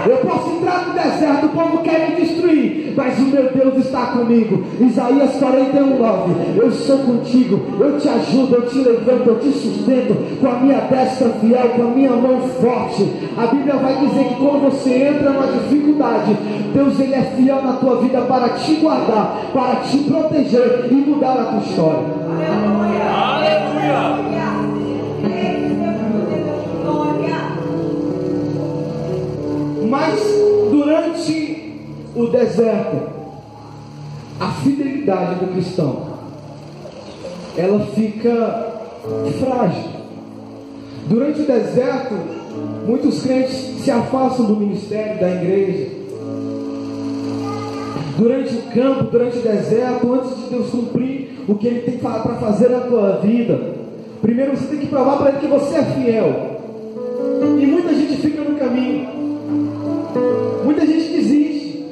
Eu posso entrar no deserto, o povo quer me destruir, mas o meu Deus está comigo. Isaías 41:9. Eu sou contigo, eu te ajudo, eu te levanto, eu te sustento com a minha destra fiel, com a minha mão forte. A Bíblia vai dizer que quando você entra numa dificuldade, Deus, ele é fiel na tua vida para te guardar, para te proteger e mudar a tua história. Aleluia! Aleluia! Mas durante o deserto, a fidelidade do cristão, ela fica frágil. Durante o deserto, muitos crentes se afastam do ministério, da igreja. Durante o campo, durante o deserto, antes de Deus cumprir o que Ele tem para fazer na tua vida, primeiro você tem que provar para Ele que você é fiel. E muita gente fica no caminho. Muita gente desiste.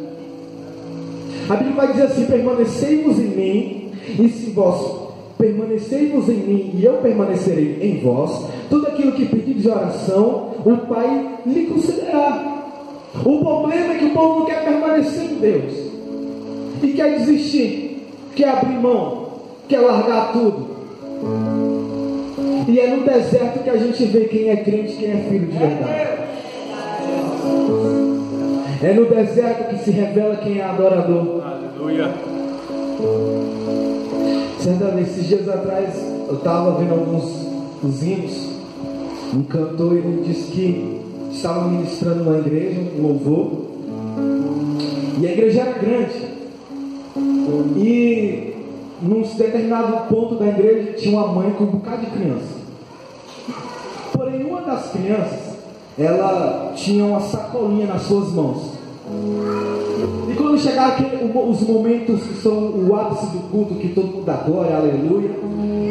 A Bíblia vai dizer assim: permanecei-vos em mim, e se vós permanecei-vos em mim e eu permanecerei em vós, tudo aquilo que pedir de oração, o Pai lhe concederá. O problema é que o povo não quer permanecer em Deus e quer desistir, quer abrir mão, quer largar tudo. E é no deserto que a gente vê quem é crente, quem é filho de verdade. É no deserto que se revela quem é adorador. Aleluia. Esses dias atrás eu estava vendo alguns hinos. Um cantor, ele disse que estava ministrando na igreja, um louvor, e a igreja era grande. E num determinado ponto da igreja tinha uma mãe com um bocado de criança. Porém, uma das crianças, ela tinha uma sacolinha nas suas mãos. E quando chegar os momentos que são o ápice do culto, que todo mundo dá glória, aleluia,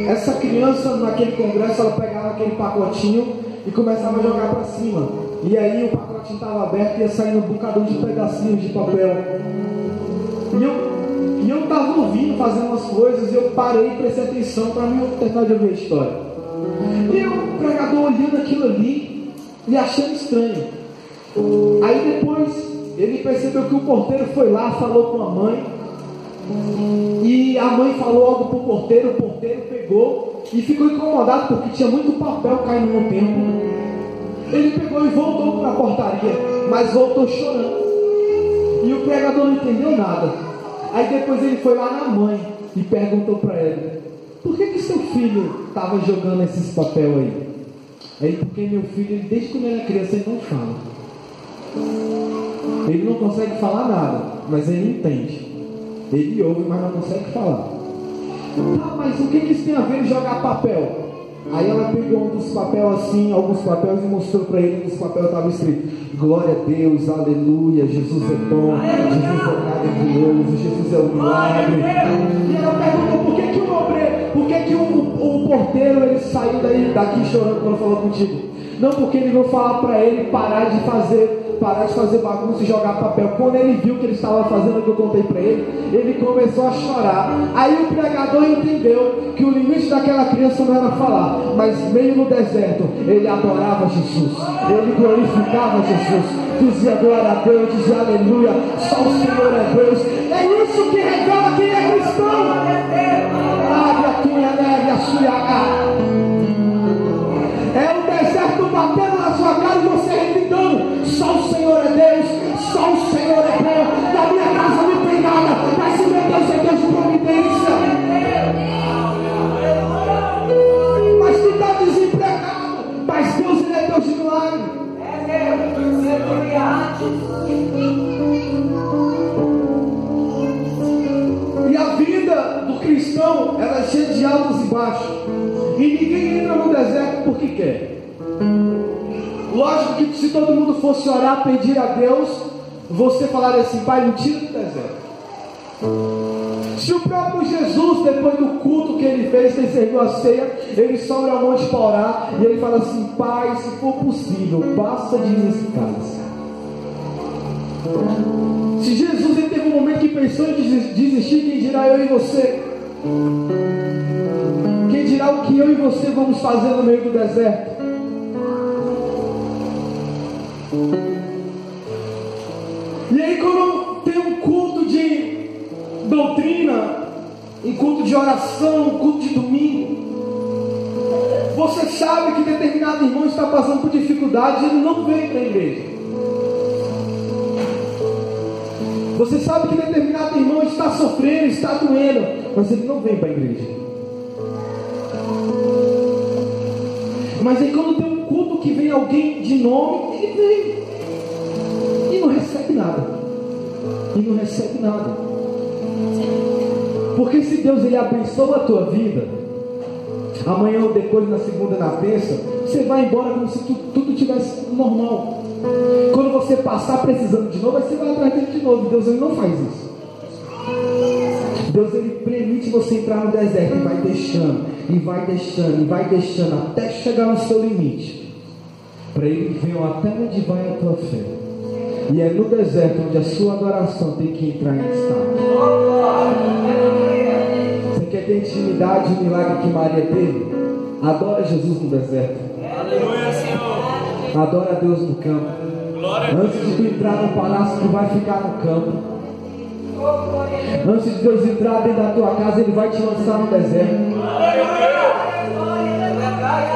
essa criança naquele congresso, ela pegava aquele pacotinho e começava a jogar para cima. E aí o pacotinho estava aberto e ia saindo um bocadão de pedacinhos de papel. E eu estava ouvindo, fazendo umas coisas, e eu parei e prestei atenção para mim terminar de ouvir a história. E o pregador olhando aquilo ali e achando estranho. Aí depois ele percebeu que o porteiro foi lá, falou com a mãe, e a mãe falou algo para o porteiro pegou e ficou incomodado porque tinha muito papel caindo no templo. Ele pegou e voltou para a portaria, mas voltou chorando. E o pregador não entendeu nada. Aí depois ele foi lá na mãe e perguntou para ela: por que seu filho estava jogando esses papéis aí? Aí, porque meu filho, desde quando ele era criança, ele não fala. Ele não consegue falar nada, mas ele entende. Ele ouve, mas não consegue falar. Ah, mas o que isso tem a ver em jogar papel? Aí ela pegou um dos papéis assim, alguns papéis, e mostrou para ele. Nos papéis estava escrito: glória a Deus, aleluia, Jesus é bom, Jesus é maravilhoso, Jesus é um milagre. E ela perguntou: por que o porteiro ele saiu daqui chorando quando falou contigo? Não, porque ele veio falar para ele parar de fazer bagunça e jogar papel. Quando ele viu que ele estava fazendo o que eu contei para ele, ele começou a chorar. Aí o pregador entendeu que o limite daquela criança não era falar, mas meio no deserto ele adorava Jesus, ele glorificava Jesus, dizia glória a Deus, dizia aleluia, só o Senhor é Deus. É isso que revela quem é cristão. Abre a tua neve, a sua. É o deserto batendo na sua cara e você gritando: só o Senhor é Deus, só o Senhor é bom. Na minha casa não tem nada, mas se meu Deus é Deus de providência. Mas tu está desempregado, mas Deus ele é Deus de milagre. E a vida do cristão, ela é cheia de altos e baixos. E ninguém entra no deserto porque quer. Lógico que se todo mundo fosse orar, pedir a Deus, você falaria assim: Pai, me tira do deserto. Se o próprio Jesus, depois do culto que ele fez, ele serviu a ceia, ele sobe ao monte para orar, e ele fala assim: Pai, se for possível, passa de mim esse cálice. Se Jesus ele teve um momento que pensou em desistir, quem dirá eu e você? Quem dirá o que eu e você vamos fazer no meio do deserto? E aí, quando tem um culto de doutrina, um culto de oração, um culto de domingo, você sabe que determinado irmão está passando por dificuldade e ele não vem para a igreja. Você sabe que determinado irmão está sofrendo, está doendo, mas ele não vem para a igreja. Mas aí quando tem um culto que vem alguém de nome, ele vem e não recebe nada. E não recebe nada. Porque se Deus ele abençoa a tua vida, amanhã ou depois, na segunda, na terça, você vai embora como se tudo tivesse normal. Quando você passar precisando de novo, aí você vai atrás dele de novo. Deus ele não faz isso. Deus ele permite você entrar no deserto e vai deixando, e vai deixando, e vai deixando, até chegar no seu limite, para ele ver até onde vai a tua fé. E é no deserto onde a sua adoração tem que entrar em estado. Você quer ter intimidade e o milagre que Maria teve? Adora Jesus no deserto. Aleluia, Senhor. Adora a Deus no campo. Antes de tu entrar no palácio, tu vai ficar no campo. Antes de Deus entrar dentro da tua casa, ele vai te lançar no deserto.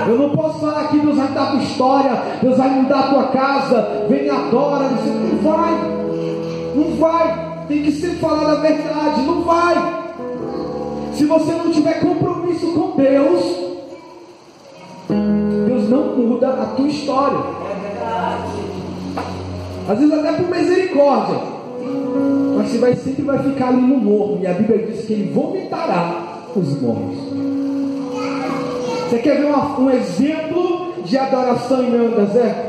Eu não posso falar aqui: Deus vai mudar a tua história, Deus vai mudar a tua casa, vem e adora. Não vai, não vai. Tem que ser falado a verdade, não vai. Se você não tiver compromisso com Deus, Deus não muda a tua história. Às vezes até por misericórdia, mas você sempre vai ficar ali no morro. E a Bíblia diz que ele vomitará os morros. Você quer ver um exemplo de adoração em meio ao deserto?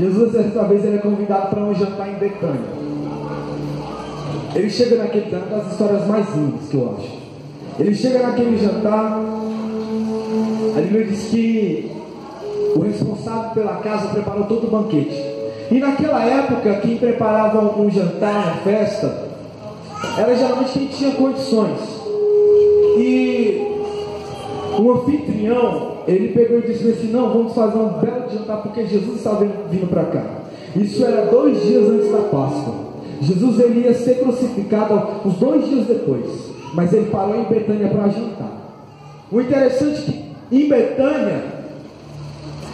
Jesus, certa vez, ele é convidado para um jantar em Betânia. Ele chega naquele jantar, uma das histórias mais lindas que eu acho. Ele chega naquele jantar, a Bíblia diz que o responsável pela casa preparou todo o banquete. E naquela época, quem preparava um jantar, uma festa, era geralmente quem tinha condições. E o anfitrião, ele pegou e disse assim: não, vamos fazer um belo jantar, porque Jesus estava vindo para cá. Isso era 2 dias antes da Páscoa. Jesus, ele ia ser crucificado uns 2 dias depois, mas ele parou em Betânia para jantar. O interessante é que em Betânia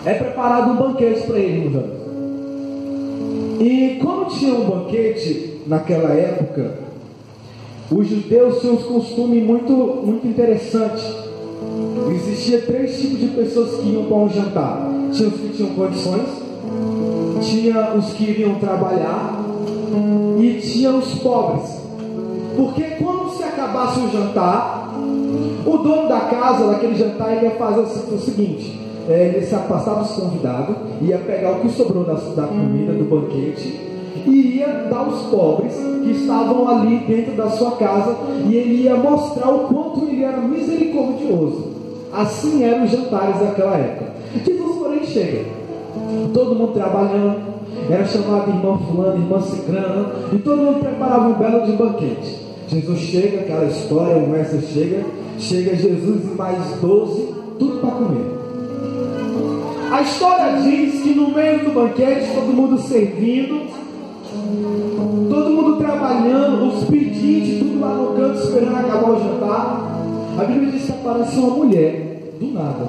é preparado um banquete para ele, meus amigos. E como tinha um banquete naquela época, os judeus tinham um costume muito interessante. Existia 3 tipos de pessoas que iam para um jantar. Tinha os que tinham condições, tinha os que iriam trabalhar e tinha os pobres. Porque quando se acabasse o jantar, o dono da casa, daquele jantar, ele ia fazer o seguinte: ele se afastava dos convidados, ia pegar o que sobrou da comida, do banquete, e ia dar aos pobres que estavam ali dentro da sua casa, e ele ia mostrar o quanto ele era misericordioso. Assim eram os jantares daquela época. Jesus, porém, chega, todo mundo trabalhando, era chamado irmã fulano, irmã cicrana, e todo mundo preparava um belo de banquete. Jesus chega, aquela história, o mestre chega Jesus e mais 12, tudo para comer. A história diz que no meio do banquete, todo mundo servindo, todo mundo trabalhando, os pedintes, tudo lá no canto, esperando acabar o jantar. A Bíblia diz que aparece uma mulher, do nada.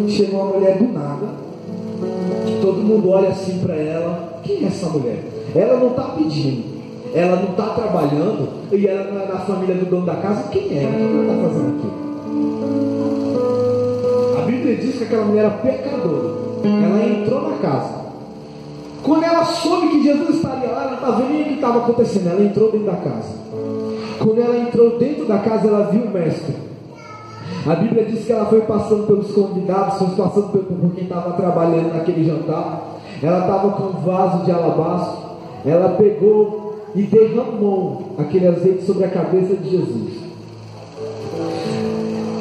Chegou uma mulher do nada, que todo mundo olha assim para ela: quem é essa mulher? Ela não está pedindo, ela não está trabalhando, e ela não é da família do dono da casa. Quem é? O que ela está fazendo aqui? A Bíblia diz que aquela mulher era pecadora. Ela entrou na casa. Quando ela soube que Jesus estaria lá, ela não estava vendo o que estava acontecendo. Ela entrou dentro da casa. Quando ela entrou dentro da casa, ela viu o mestre. A Bíblia diz que ela foi passando pelos convidados, foi passando por quem estava trabalhando naquele jantar. Ela estava com um vaso de alabastro. Ela pegou e derramou aquele azeite sobre a cabeça de Jesus.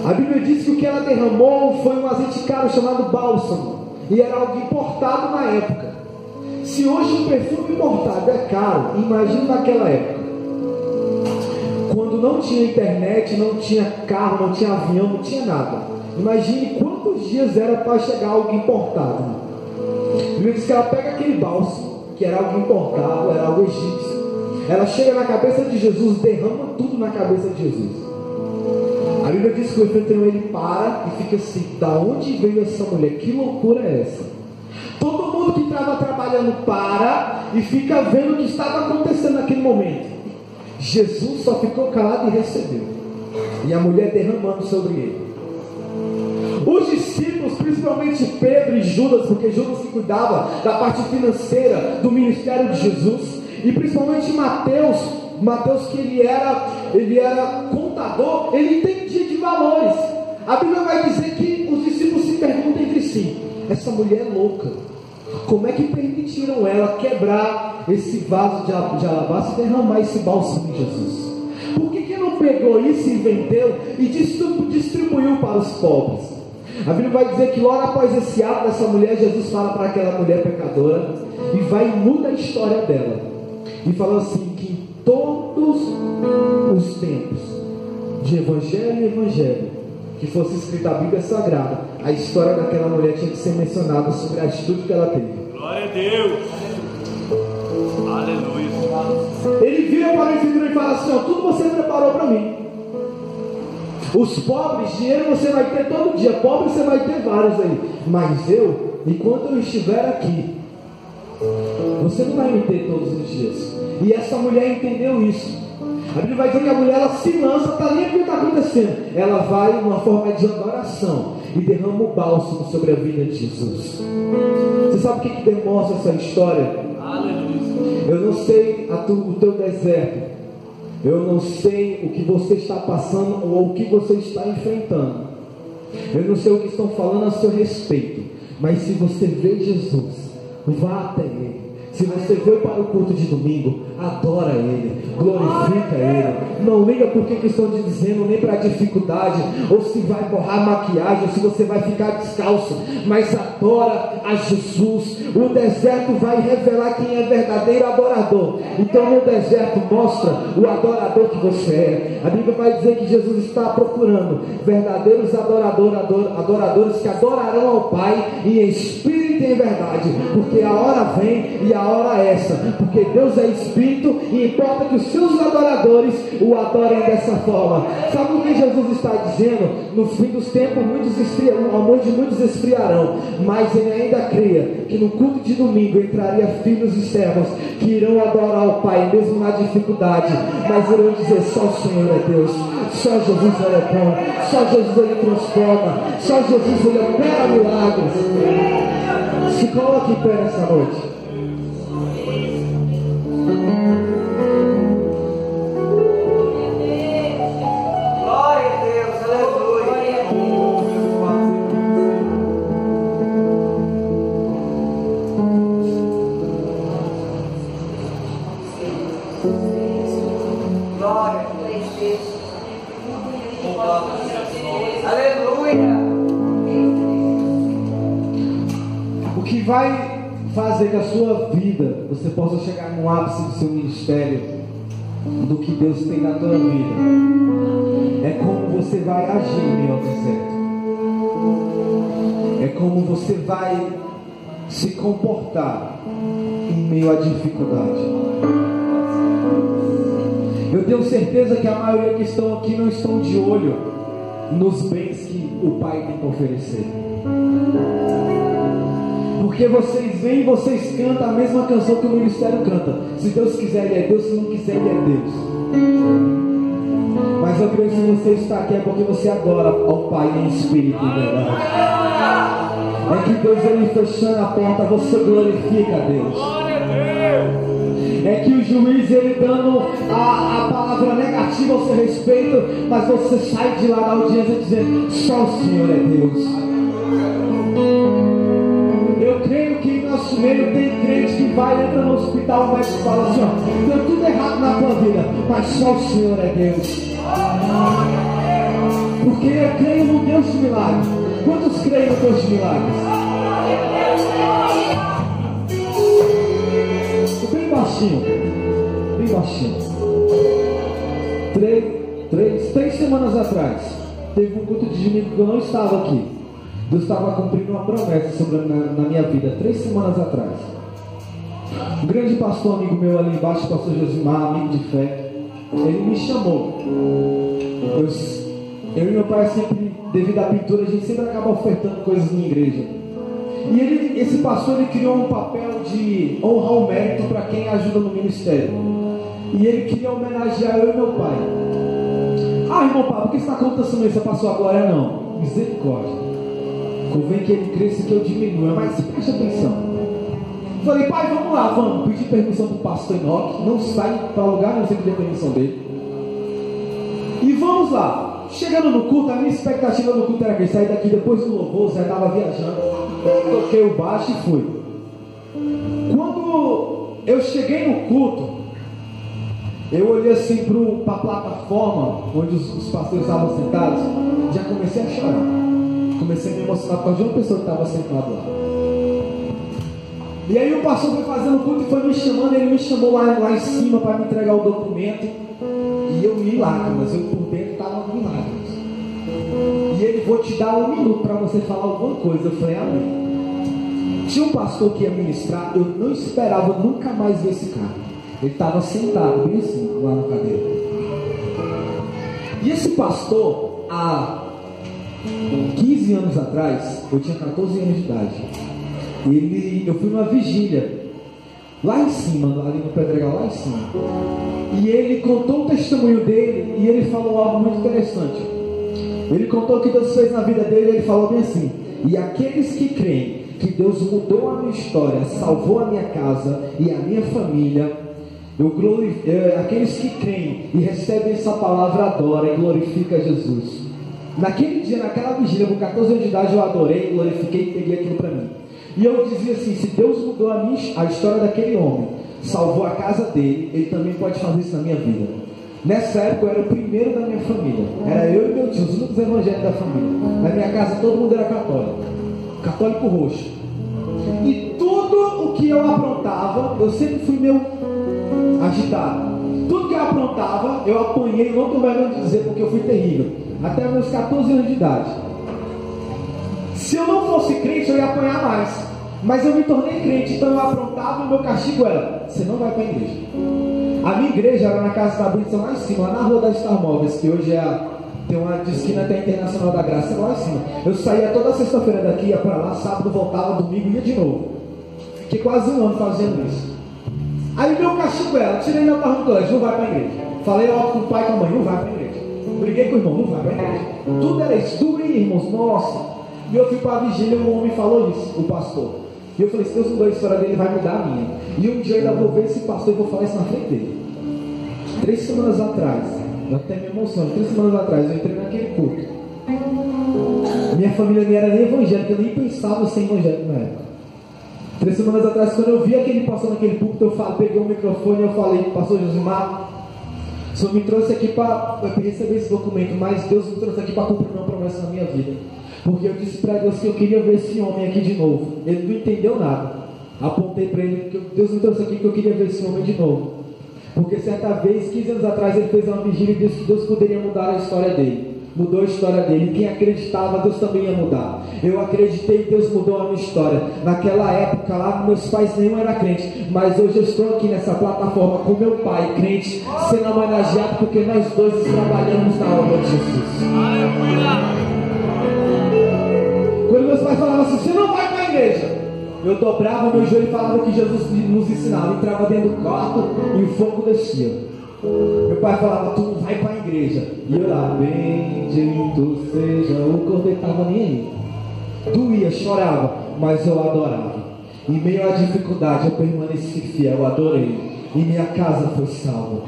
A Bíblia diz que o que ela derramou foi um azeite caro chamado bálsamo, e era algo importado na época. Se hoje um perfume importado é caro, imagine naquela época, quando não tinha internet, não tinha carro, não tinha avião, não tinha nada. Imagine quantos dias era para chegar algo importado. A Bíblia diz que ela pega aquele bálsamo, que era algo importado, era algo egípcio. Ela chega na cabeça de Jesus, derrama tudo na cabeça de Jesus. A Bíblia diz que o anfitrião, ele para e fica assim: da onde veio essa mulher? Que loucura é essa? Todo mundo que estava trabalhando para e fica vendo o que estava acontecendo naquele momento. Jesus só ficou calado e recebeu. E a mulher derramando sobre ele. Os discípulos, principalmente Pedro e Judas, porque Judas que cuidava da parte financeira do ministério de Jesus, e principalmente Mateus, que ele era contador, ele entendia de valores. A Bíblia vai dizer que os discípulos se perguntam entre si: essa mulher é louca, como é que permitiram ela quebrar esse vaso de alabastro e derramar esse bálsamo em Jesus? Por que não pegou isso e vendeu e distribuiu para os pobres? A Bíblia vai dizer que logo após esse ato dessa mulher, Jesus fala para aquela mulher pecadora e vai e muda a história dela, e fala assim: que em todos os tempos de evangelho em evangelho que fosse escrita a Bíblia Sagrada, a história daquela mulher tinha que ser mencionada sobre a atitude que ela teve. Glória a Deus. Aleluia. Ele vira para o anfitrião e fala assim: ó, tudo você preparou para mim. Os pobres, dinheiro você vai ter todo dia. Pobre você vai ter vários aí. Mas eu, enquanto eu estiver aqui, você não vai me ter todos os dias. E essa mulher entendeu isso. A Bíblia vai dizer que a mulher, ela se lança, está nem o que está acontecendo. Ela vai numa forma de adoração e derrama o bálsamo sobre a vida de Jesus. Você sabe o que demonstra essa história? Aleluia. Eu não sei o teu deserto. Eu não sei o que você está passando ou o que você está enfrentando. Eu não sei o que estão falando a seu respeito. Mas se você vê Jesus, vá até Ele. Se você veio para o culto de domingo, adora Ele, glorifica Ele. Não liga por que estão te dizendo, nem para a dificuldade, ou se vai borrar maquiagem, ou se você vai ficar descalço, mas adora a Jesus. O deserto vai revelar quem é verdadeiro adorador. Então no deserto mostra o adorador que você é. A Bíblia vai dizer que Jesus está procurando verdadeiros adoradores que adorarão ao Pai em espírito e em verdade, porque a hora vem e a hora é essa, porque Deus é espírito e importa que os seus adoradores o adorem dessa forma. Sabe o que Jesus está dizendo? No fim dos tempos o amor de muitos esfriarão, mas ele ainda cria que no culto de domingo entraria filhos e servos que irão adorar o Pai mesmo na dificuldade, mas irão dizer: só o Senhor é Deus, só Jesus ele é bom, só Jesus ele transforma, só Jesus ele opera milagres. Se coloque em pé nessa noite. Glória a Deus, aleluia. Glória a Deus. Aleluia. O que vai fazer que a sua vida, você possa chegar no ápice do seu ministério, do que Deus tem na tua vida, é como você vai agir em meio ao deserto, é como você vai se comportar em meio à dificuldade. Eu tenho certeza que a maioria que estão aqui não estão de olho nos bens que o Pai tem para oferecer, porque vocês vêm e vocês cantam a mesma canção que o ministério canta. Se Deus quiser, Ele é Deus. Se não quiser, Ele é Deus. Mas eu creio que se você está aqui é porque você adora ao Pai em espírito e verdade. É que Deus, Ele fechando a porta, você glorifica a Deus. É que o juiz, ele dando a palavra negativa ao seu respeito, mas você sai de lá da audiência dizendo: só o Senhor é Deus. Eu creio que em nosso meio tem crente que vai, entra no hospital, mas fala assim: ó, deu tudo errado na tua vida, mas só o Senhor é Deus. Porque eu creio no Deus de milagres. Quantos creem no Deus de milagres? Bem baixinho, bem baixinho. Três semanas atrás, teve um culto de domingo que eu não estava aqui. Deus estava cumprindo uma promessa na minha vida 3 semanas atrás. Um grande pastor, amigo meu ali embaixo, pastor Josimar, amigo de fé, ele me chamou. Eu e meu pai sempre, devido à pintura, a gente sempre acaba ofertando coisas na igreja. E esse pastor, ele criou um papel de honrar o mérito para quem ajuda no ministério. E ele queria homenagear eu e meu pai. Ah, irmão pai, por que você está contando isso? Passou agora? Não. Misericórdia. Convém que ele cresça e que eu diminua, mas preste atenção. Falei: pai, vamos lá, vamos. Pedi permissão para o pastor Enoque, não sai para lugar nenhum sem pedir permissão dele. E vamos lá. Chegando no culto, a minha expectativa no culto era que sair daqui depois do louvor, já estava viajando. Toquei o baixo e fui. Quando eu cheguei no culto, eu olhei assim para a plataforma onde os pastores estavam sentados, já comecei a chorar. Comecei a me emocionar por causa de uma pessoa que estava sentada lá. E aí o pastor foi fazendo o culto e foi me chamando. Ele me chamou lá em cima para me entregar o documento. E eu em lágrimas, eu por dentro estava em lágrimas. E ele: vou te dar 1 minuto para você falar alguma coisa. Eu falei: amém. Tinha um pastor que ia ministrar, eu não esperava nunca mais ver esse cara. Ele estava sentado bem assim, lá na cadeira. E esse pastor, há 15 anos atrás, eu tinha 14 anos de idade. Eu fui numa vigília lá em cima, ali no Pedregal, lá em cima. E ele contou o testemunho dele e ele falou algo muito interessante. Ele contou o que Deus fez na vida dele e ele falou bem assim: e aqueles que creem que Deus mudou a minha história, salvou a minha casa e a minha família, aqueles que creem e recebem essa palavra adoram e glorificam Jesus. Naquele dia, naquela vigília, com 14 anos de idade, eu adorei, glorifiquei e peguei aquilo para mim. E eu dizia assim: se Deus mudou a história daquele homem, salvou a casa dele, Ele também pode fazer isso na minha vida. Nessa época eu era o primeiro da minha família. Era eu e meu tio, os únicos evangélicos da família. Na minha casa todo mundo era católico. Católico roxo. E tudo o que eu aprontava, eu sempre fui meio agitado. Tudo que eu aprontava, eu apanhei, não estou vergonha de dizer, porque eu fui terrível. Até meus 14 anos de idade. Se eu não fosse crente, eu ia apanhar mais. Mas eu me tornei crente, então eu aprontava e o meu castigo era: você não vai para a igreja. A minha igreja era na Casa da Britação, lá em cima, lá na Rua das Star Móveis, que hoje tem uma de esquina até Internacional da Graça, lá em cima. Eu saía toda sexta-feira daqui, ia para lá, sábado voltava, domingo ia de novo. Fiquei quase um ano fazendo isso. Aí meu castigo era: tirei meu carro do colégio, não vai para a igreja. Falei logo com o pai e com a mãe: não vai para a igreja. Briguei com o irmão: não vai para a igreja. Tudo era isso, doía, irmãos, nossa. E eu fui para a vigília e um homem falou isso, o pastor. E eu falei: se Deus mudou a história dele, vai mudar a minha. E um dia eu ainda vou ver esse pastor e vou falar isso na frente dele. 3 semanas atrás, eu até me emociono, 3 semanas atrás eu entrei naquele culto. Minha família nem era nem evangélica, eu nem pensava em ser evangélico na época. 3 semanas atrás, quando eu vi aquele pastor naquele púlpito, eu peguei o microfone e eu falei: pastor Josimar, o senhor me trouxe aqui para receber esse documento, mas Deus me trouxe aqui para cumprir uma promessa na minha vida. Porque eu disse para Deus que eu queria ver esse homem aqui de novo. Ele não entendeu nada. Apontei para ele que Deus me trouxe aqui que eu queria ver esse homem de novo. Porque certa vez, 15 anos atrás, ele fez uma vigília e disse que Deus poderia mudar a história dele. Mudou a história dele. E quem acreditava, Deus também ia mudar. Eu acreditei e Deus mudou a minha história. Naquela época lá, meus pais nenhum era crente. Mas hoje eu estou aqui nessa plataforma com meu pai, crente, sendo homenageado porque nós dois trabalhamos na obra de Jesus. Quando meus pais falavam assim: você não vai para a igreja, eu dobrava meu joelho e falava que Jesus nos ensinava. Entrava dentro do quarto e o fogo descia. Meu pai falava: tu não vai para a igreja. E eu lá: bendito seja. O cordeiro estava nem aí. Doía, chorava, mas eu adorava. Em meio à dificuldade eu permaneci fiel, eu adorei. E minha casa foi salva.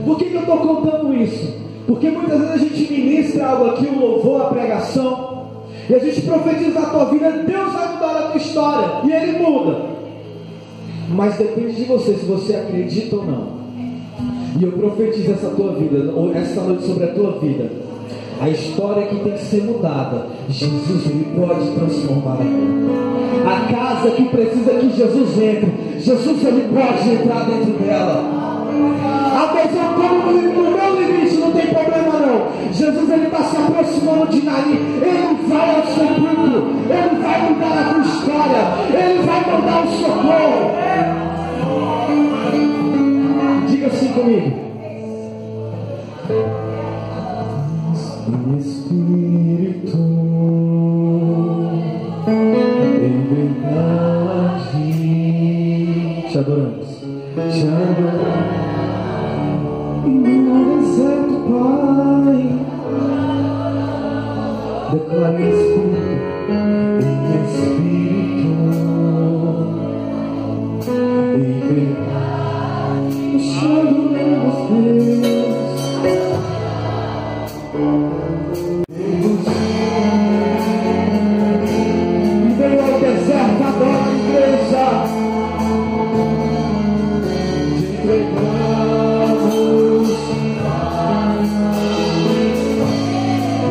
Por que eu estou contando isso? Porque muitas vezes a gente ministra algo aqui, o louvor, a pregação, e a gente profetiza a tua vida: Deus vai mudar a tua história, e Ele muda. Mas depende de você, se você acredita ou não. E eu profetizo essa tua vida, ou essa noite sobre a tua vida. A história que tem que ser mudada, Jesus, Ele pode transformar ela. A casa que precisa que Jesus entre, Jesus, Ele pode entrar dentro dela. A pessoa como no meu limite, não tem problema não. Jesus, Ele está se aproximando de Naí. Ele vai ao seu público. Ele vai mudar a tua história. Ele vai mandar o socorro. Diga assim comigo: Espírito, em verdade, te adoramos, te adoramos. No deserto, Pai, declare Espírito, em verdade, te adoramos, Deus. E veio ao deserto agora, igreja, te entregamos,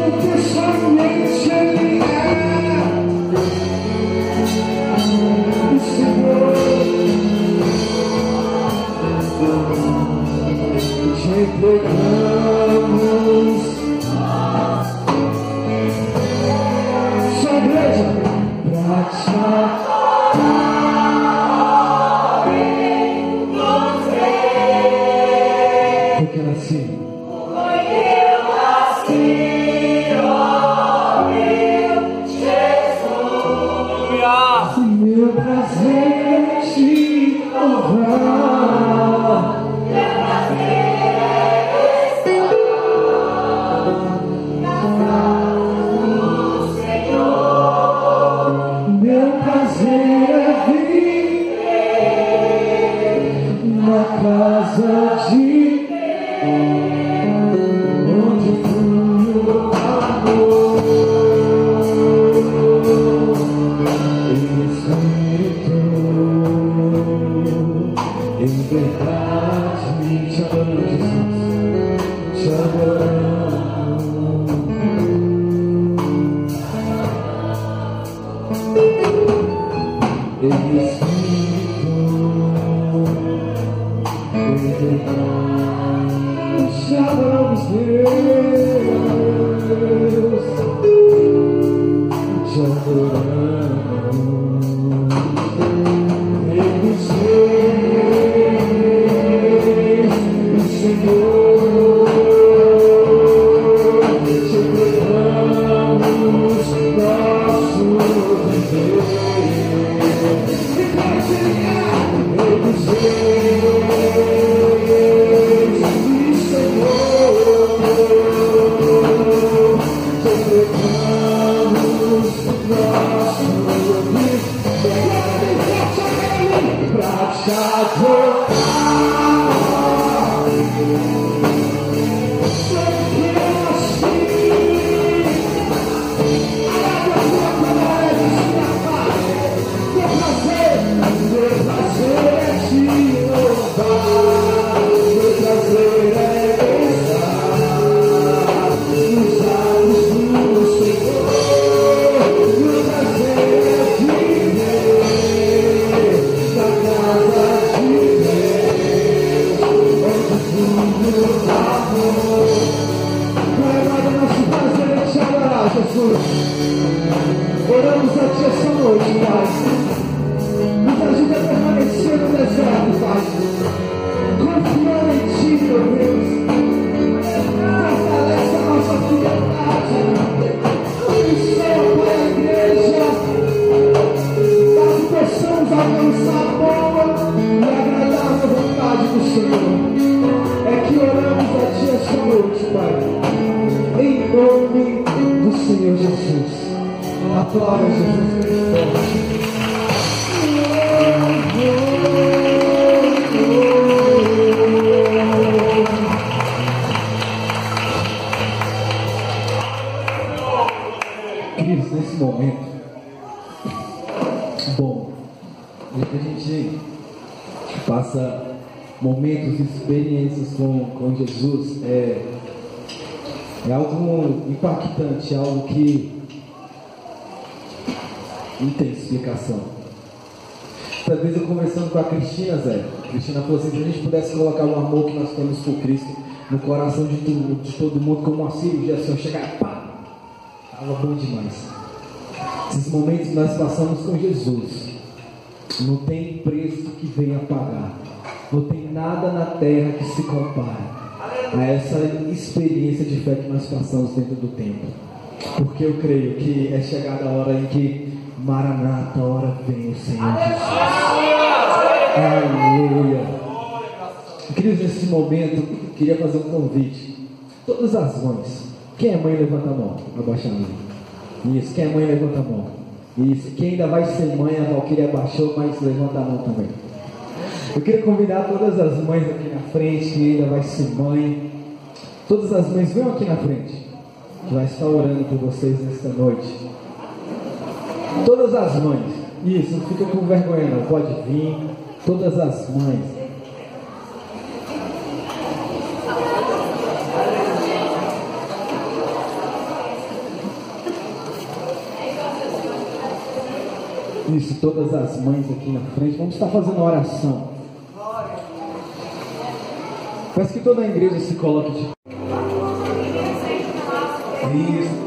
porque somente Ele é o Senhor. Te entregamos. Sua igreja pra te porque eu nasci. Meu prazer é te louvar. Meu prazer é estar na casa do Senhor. Meu prazer é viver na casa de onde flui o amor. Chamamos Deus, te adoramos, Ele o Senhor, te entregamos nosso viver. Oramos a Ti essa noite, Pai. Nos ajuda a permanecer no deserto, Pai. Confiando em Ti, meu Deus. Fortalece a nossa fidelidade. Abençoa, Pai, a igreja. Para que possamos alcançar a boa e agradável vontade do Senhor. É que oramos a Ti essa noite, Pai. Em nome do Senhor Jesus. Aplauda Jesus Cristo. Queridos, nesse momento, bom, a gente passa momentos, experiências com Jesus, é algo impactante, algo que não tem explicação. Outra vez eu conversando com a Cristina, a Cristina falou assim: se a gente pudesse colocar o amor que nós temos por Cristo no coração de todo mundo como uma cirurgia, se eu chegar, pá, tava bom demais. Esses momentos que nós passamos com Jesus, não tem preço que venha pagar, não tem nada na terra que se compare a essa experiência de fé que nós passamos dentro do tempo. Porque eu creio que é chegada a hora em que Maranata, a hora vem o Senhor Jesus. Aleluia. Queridos, nesse momento, queria fazer um convite. Todas as mães. Quem é mãe, levanta a mão. Abaixa a mão. Isso. Quem é mãe, levanta a mão. Isso. Quem ainda vai ser mãe, a Valquíria abaixou, mas levanta a mão também. Eu queria convidar todas as mães aqui na frente, que ainda vai ser mãe. Todas as mães, venham aqui na frente. Que vai estar orando por vocês nesta noite. Todas as mães. Isso, não fica com vergonha não. Pode vir. Todas as mães. Isso, todas as mães aqui na frente. Vamos estar fazendo uma oração. Peço que toda a igreja se coloque de... Isso.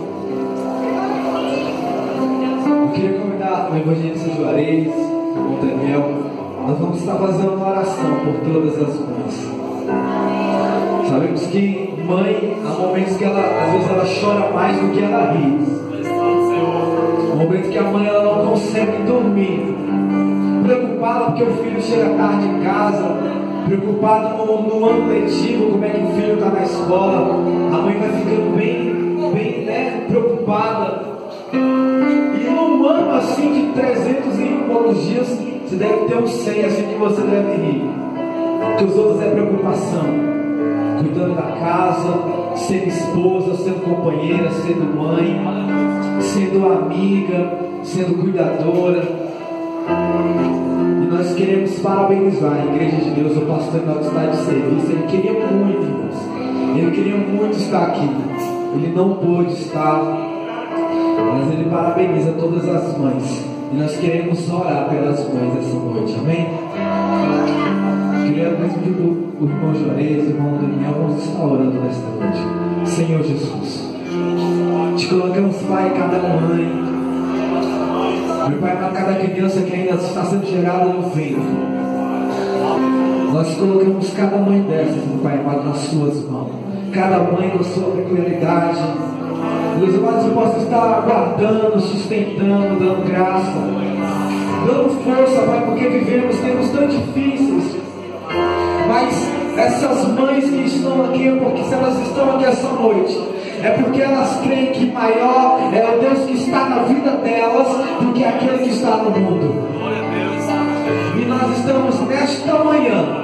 Eu queria convidar o evangelista Juarez, o Daniel. Nós vamos estar fazendo uma oração por todas as mães. Sabemos que mãe, há momentos que ela, às vezes ela chora mais do que ela ri. Há momentos que a mãe ela não consegue dormir, preocupada porque o filho chega tarde em casa, preocupada no ano letivo, como é que o filho está na escola. A mãe vai ficando bem preocupada. E num ano assim de 300 e poucos dias, você deve ter uns 100 assim que você deve rir. Porque os outros é preocupação, cuidando da casa, sendo esposa, sendo companheira, sendo mãe, sendo amiga, sendo cuidadora. E nós queremos parabenizar a Igreja de Deus, o pastor que está de serviço. Ele queria muito, irmãos. Ele queria muito estar aqui. Ele não pôde estar, mas ele parabeniza todas as mães. E nós queremos orar pelas mães essa noite, amém? Queria pedir o irmão Juarez, o irmão Daniel, vamos estar orando nesta noite. Senhor Jesus, te colocamos, Pai, cada mãe, meu Pai, para cada criança que ainda está sendo gerada no ventre. Nós colocamos cada mãe dessas, meu Pai, nas suas mãos. Cada mãe com sua peculiaridade. Deus amado, você possa estar guardando, sustentando, dando graça, dando força, Pai, porque vivemos tempos tão difíceis. Mas essas mães que estão aqui, porque se elas estão aqui essa noite, é porque elas creem que maior é o Deus que está na vida delas do que aquele que está no mundo. E nós estamos nesta manhã,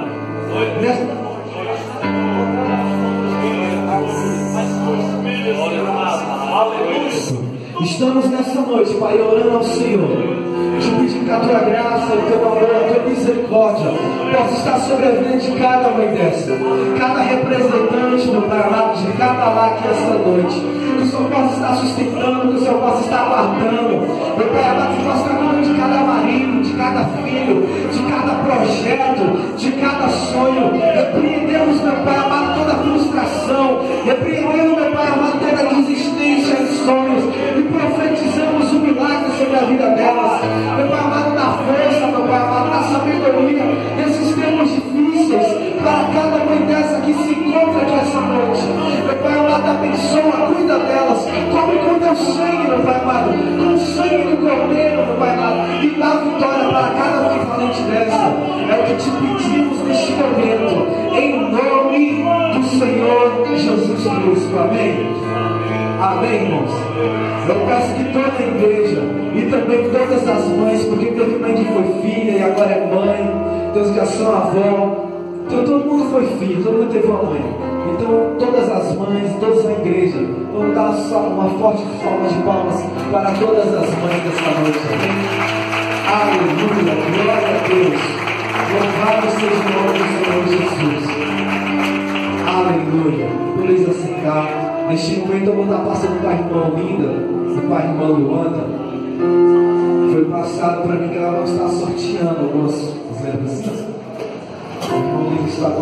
estamos nessa noite, Pai, orando ao Senhor, te pedindo que a tua graça, o teu amor, a tua misericórdia possa estar sobre a vida de cada mãe dessa, cada representante, meu Pai amado, de cada lar aqui essa noite. Que o Senhor possa estar sustentando, que o Senhor possa estar guardando, meu Pai amado, que possa estar cuidando de cada marido, de cada filho, de cada projeto, de cada sonho. Repreendemos, meu Pai amado, toda frustração, repreendemos, meu Pai amado, toda desistência em sonhos, e profetizamos o milagre sobre a vida delas. Meu Pai amado, dá força, meu Pai amado, dá sabedoria nesses tempos difíceis para cada mãe dessa que se encontra aqui essa noite. Meu Pai amado, abençoa, cuida delas, cobre com teu sangue, meu Pai amado, com o sangue do Cordeiro, meu Pai amado, e dá vitória para cada mãe valente dessa. É o que te pedimos neste momento, em nome do Senhor Jesus Cristo. Amém? Amém, irmãos? Eu peço que toda a igreja e também todas as mães, porque teve mãe que foi filha e agora é mãe, todos que são avó, então todo mundo foi filho, todo mundo teve uma mãe. Então todas as mães, toda a igreja, vamos dar só uma forte salva de palmas para todas as mães desta noite. Amém? Aleluia, glória a Deus. Louvado seja o nome do Senhor Jesus. Aleluia. Beleza, sentar. Neste momento eu vou estar passando para a irmã Linda e para a irmã Luanda. Foi passado para mim que ela vai estar sorteando algumas lembranças. O irmão Linda está